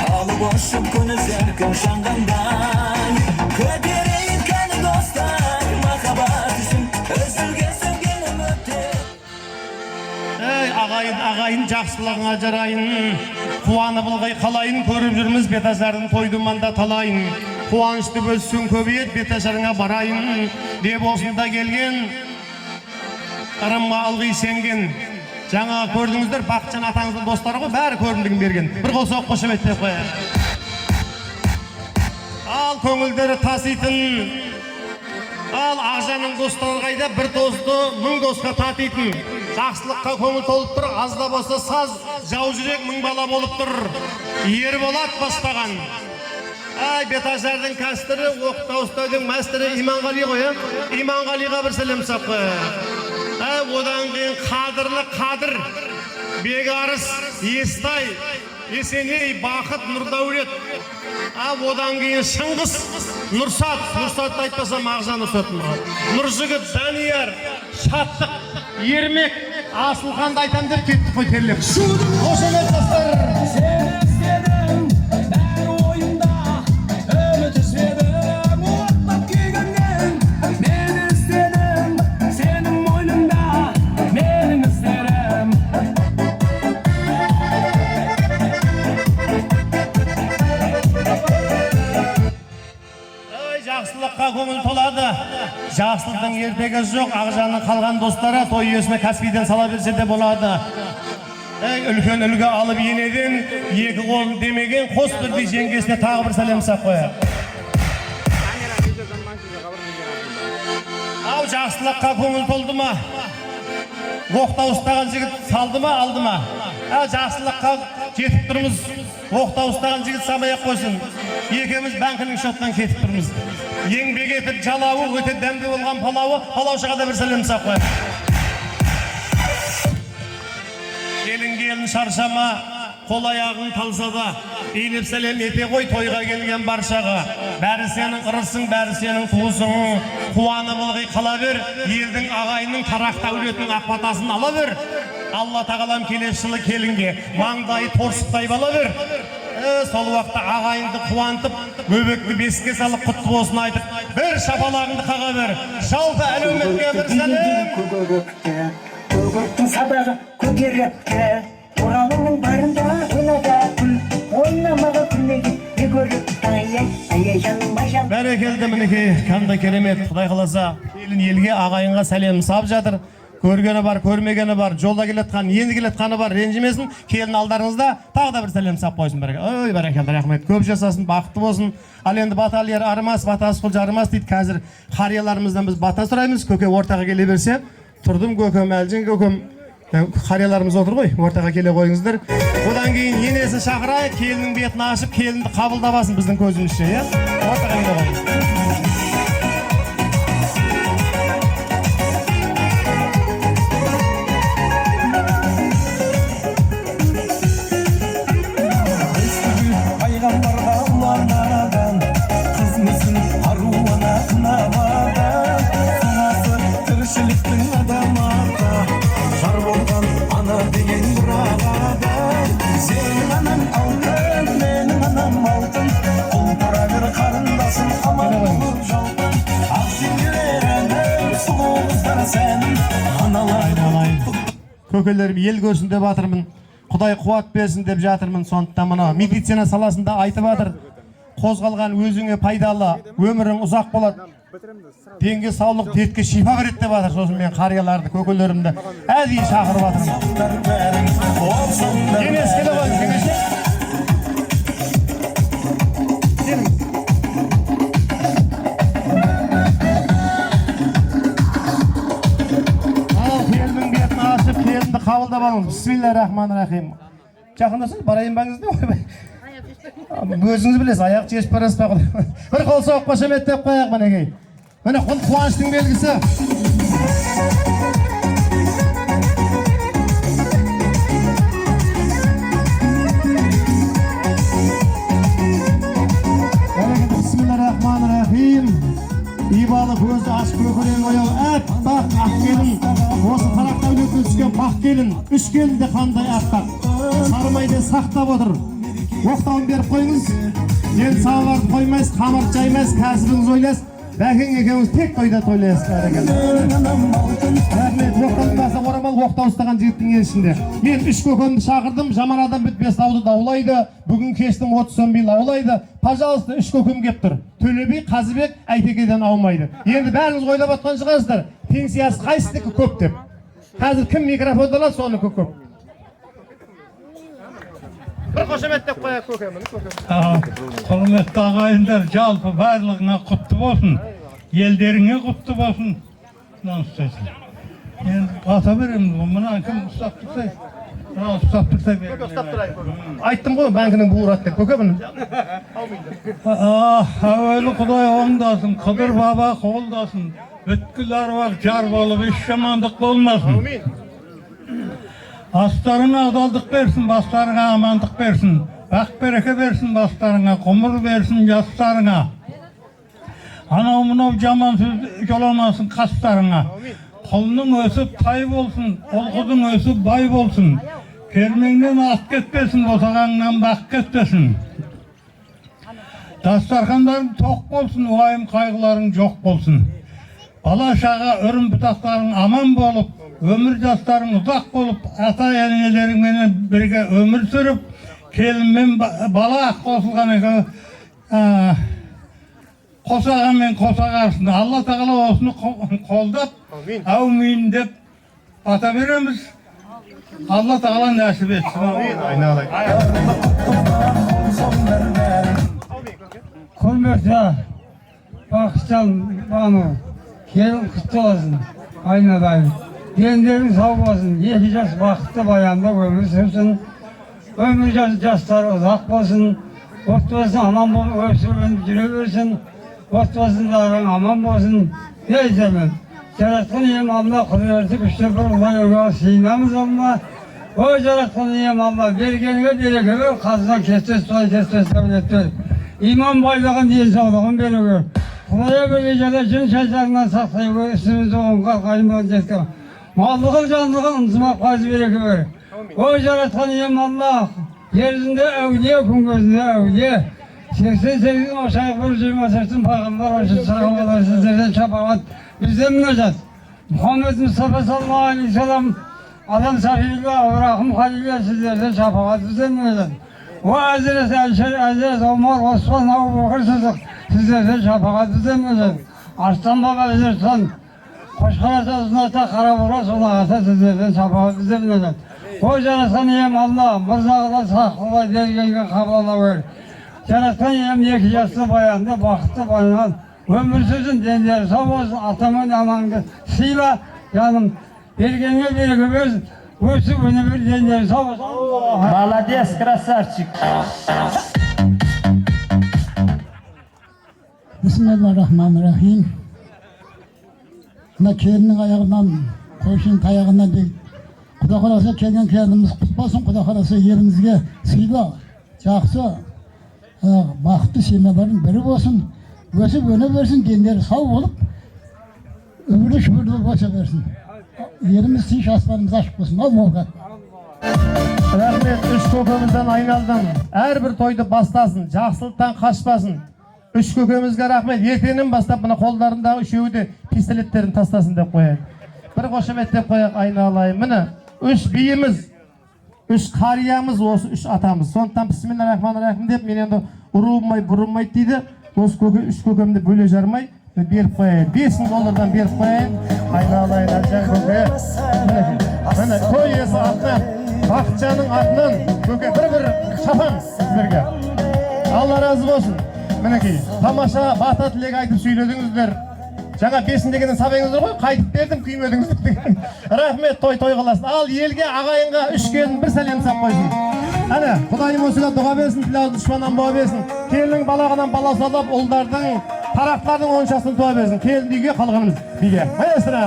S6: алып ұшып күні зәркін жанғандай. Көтерейік кәні достар, махаббат үшін үзілген sevgenim өтер.
S3: Ағайын жақсылығыңа жарайын, қуанып ылғай қалайын, көріп жүрміз беташардың тойдыманда талайын. Қуанышты бөлсін көбейет, беташарыңа барайын деп осында келген, ырымға ылғи сенген. Жаңа көрдіңіздер, Бақытжан атаңыздың достары ғой, бәрі көрімдігін берген. Бір қол соғып қошеметтеп қояйық. Ал көңілдері таситын, ал Ақжанның достары қайда, бір досты 1000 досқа татитын. Жақсылыққа көңіл толып тұр, аз да болса саз, жау жүрек 1000 бала болып тұр. Ерболат бастаған. Беташардың кәстірі, Оқтау ұстаудың мәстірі Иманғали ғой. Иманғалиға бір сәлем сап қояйық. Odan keyin Kadırlı Kadır, Begarız, Esтай, Eseney, Bakıt, Nurdavlet. Odan keyin Şыңғыс, Nursat айтпасам Ағжан Nursat. Nurjigit, Daniyar, Şаттық, Ермек, Асылханды айтам деп кеттік қой терлеп. Қошемет достар. Жақсылыққа көңіл толады. Жақсылықтың ертегі жоқ. Ағжанның қалған достары той иесіне Каспийден сала берсе де болады. Үлкен үлгі алып енеден екі қолын демеген қос бірдей жеңгесіне тағы бір сәлем сақ қояр. Ау жақсылыққа көңіл толды ма? Оқтау ұстаған жігіт салды ма, алды ма? Жақсылыққа жетіп тұрмыз. Оқтау ұстаған жігіт самай-ақ қойсын. Екеміз банкінің шоттан кетіп тұрмыз. Еңбек етіп жалауы, өте дәмді болған палаушыға да бір сәлем сақ қояр. Келін шаршама, қол аяғын талса да, иіліп сәлем ете қой тойға келген баршаға. Бәрі сенің ырысың, бәрі сенің туысың. Қуаны болғай қала бер, елдің ағайының тарақта өлетін ақбатасын ала бер. Алла тағалам келесі жылы келінге маңдайы торсықтай бала бер. Сол уақытта ағайынды қуантып, бөбекті бесікке салып құтты болсын айтып, бір шапалағыңды қаға бер. Жалпы әлеуметке бір сәлем.
S9: Көктің сабағы көтерекке, оралының барында ойнада күл, ойнамаға күлмеге не көріп ай жаным байжан.
S3: Бәрекелді мінекей, қандай керемет, Құдай қаласа, келін елге ағайынға сәлем сап жатыр. Көргені бар, көрмегені бар, жолда келетқан, енді келетқаны бар, ренжімесін. Келін алдарыңызда тағы да бір сәлем сап қойсын бәрекелді. Ой, бәрекелді, рахмет. Көп жасасын, бақытты болсын. Ал енді баталер арымас, батасы құл жарымас дейді. Қазір қарияларымыздан біз бата сұраймыз. Көке ортаға келе берсе, тұрдым көкем, әлжен көкем. Қарияларымыз отыр ғой, ортаға келе қойыңыздар. Одан кейін енесі шақырайық, келіннің бетін ашып, келінді қабылдабасын біздің көзімізше, иә? Ортаға келе қойыңыз. Көкелерім ел көрсін деп жатырмын. Құдай қуат берсін деп жатырмын. Сондықтан мына медицина саласында айтып жатыр. Қозғалған өзіңе пайдалы, өмірің ұзақ болады. Денге саулық, дертке шипа береді деп жатыр. Сосын мен қарияларды, көкелерімді әдейі шақырып жатырмын. Кеңес келе қойыңыз, кеңесе. Келінді қабылдап алыңыз. Бисмиллахир-рахманир-рахим. Жақындасыз, барайын баңыз деп ойбай. Өзіңіз білесіз, аяқ жешіп барасыз ба. Бір қол соғып қошеметтеп қояқ мінекей. Міне қуаныштың белгісі. Бисмиллахир-рахманир-рахим. Ибалы көзді ашып көкірен ояу әппақ ақ келін. Осы тарақта өлетін түскен бақ келін. Үш келін де қандай ақтақ. Сарымайды сақтап отыр. Оқтауын беріп қойыңыз. Ел сауарды қоймайыз, қамыр жаймайыз, кәсібіңіз ойлайыз. Бәкең екеуіңіз тек тойда тойлайыз. Рахмет, оқтауын баса орамал оқтау ұстаған жігіттің еншінде. Мен үш көкемді шақырдым, жаман адам бітпес дауды даулайды. Бүгін кештің 30 бил аулайды. Пожалуйста, үш көкем кеп тұр. Төлеби, Қазыбек, Әйтекеден аумайды. Енді бәріңіз ойлап отқан шығарсыздар. Пенсиясы қайсыздікі көп деп. Қазір кім микрофонды алады, соны көп. Бір қошемет деп қояқ көкемін.
S10: Құрметті ағайындар, жалпы барлығыңа құтты болсын. Елдеріңе құтты болсын. Енді бата береміз, мұнан кім ұстап тұрсай. Ұстап тұрса
S3: Айттым ғой, банкінің буырат деп, көке бұны.
S10: Әуелі Құдай оңдасын, Қыдыр баба қолдасын, бүткіл аруақ жар болып, еш жамандық болмасын. Астарыңа адалдық берсін, бастарыңа амандық берсін, бақ береке берсін бастарыңа, ғұмыр берсін жастарыңа. Анау мынау жаман сөз жоламасын қастарыңа. Құлының өсіп тай болсын, ұл-қыздың өсіп бай болсын. Кермеңнен ат кетпесін, босағаңнан бақ кетпесін. Дастархандарың тоқ болсын, уайым қайғыларың жоқ болсын. Бала шаға үрім бұтақтарың аман болып, өмір жастарың ұзақ болып, ата-енелеріңмен бірге өмір сүріп, келінмен бала қосылған екен, қосағанмен қосағарсын. Алла тағала осыны қолдап, әумин деп бата береміз. Алла тағала нәсіп етсін.
S2: Құрметті Бақытжан Бану, келін құтты болсын, айнадай. Дендерің сау болсын, 2 жас бақытты баянда өмір сүрсін. Өмір жастары ұзақ болсын, отбасын аман болып өсіп жүре берсін. Отбасындарың аман болсын. Дейсемен, жаратқан ием Алла, құдіреті күшті бір ұлай өге сыйынамыз Алла. О жаратқан ием Алла, бергенге береке бер, қазынан кестес той кестес дәулеттер. İman baylığın değil sağlığın belirgör. Kulaya böyle gece cin şaşlarından saklayıp üstümüzde onka kaymağı zetken. Mallığın canlığın ızmak fazı berekör. O yaratkan iyem Allah. Yeryüzünde evliye, kun gözünde evliye. 88'in aşağı burcuyum asırsın peygamber olsun. Sıramalar sizlerden çapavat. Bizden münacat. Muhammed Mustafa sallallahu aleyhi ve sellem. Adam sahibiyla, Avrahım Halil'le sizlerden çapavat. Bizden münacat. O Hazreti Ayşe, Hazreti Ömer, Osman, Ebu Bakır Sıddık sizlerden şafakat edemezler. Arslan Baba Hazretleri, Koşkarata Uznata Karabura Sonağata sizlerden şafakat edemezler. O Caratkan Yem Allah, Mırzağıda Saklı'da dergenge kablala ver. Caratkan Yem 2 yaşlı bayanda, bakıtlı bayan, ömür sözün denleri sağ olsun, atamın amanı sıyla, yanım, dergenge bereke versin. Ösü bunu bir denleri sağ olsun.
S9: Молодец, красавчик.
S4: Bismillahirrahmanirrahim. Mına kelinin ayağından, koşun tayağından değil. Kuda kalasa kelgen kendimiz kutmasın, kuda kalasa yerimizge sıyla, çaksa, baktı semelerin biri olsun. Ösü öne versin, denleri sağ olup, ömrü şüphürlü boşa versin. Yerimiz siş aslarımız aşk olsun, al muhakkak.
S3: Rahmet, 3 kökümüzden ayналдым. Her bir toydu bastasın, жақсылықтан қашпасын. 3 kökümüzге рахмет. Ертеңнен бастап мына қолдарындағы үшеуі де пистолеттерін тастасын деп қояйық. Bir қошемет деп қояйық, айналайын. Міне 3 биіміз, 3 қариямыз, осы 3 атамыз. Сондықтан бисмиллахиррахманиррахим деп мен енді ұрылмай, бұрылмайды дейді. Осы 3 көкемді бөле жармай беріп қояйын. $5,000 беріп қояйын. Айналайын, Әлжан көке. Міне той иесі атынан, Бақытжанның атынан көке бір шапан сіздерге. Алла разы болсын. Мінекей, тамаша бата тілек айтып сөйледіңіздер. Жаңа 5-дегеннен сабаңыздар ғой, қайтып бердім, күймедіңіздер деген. Рахмет, той қыласын. Ал елге, ағайынға 3 келін бір сәлем сап қойсын. Әне, Құдайым осыға дұға берсін, тілауыз дұшпаннан боға берсін. Келінің балағынан бала салап, ұлдардың, тарақтардың оншасын туа берсін. Келін үйге, қалғанымыз биге. Майасына.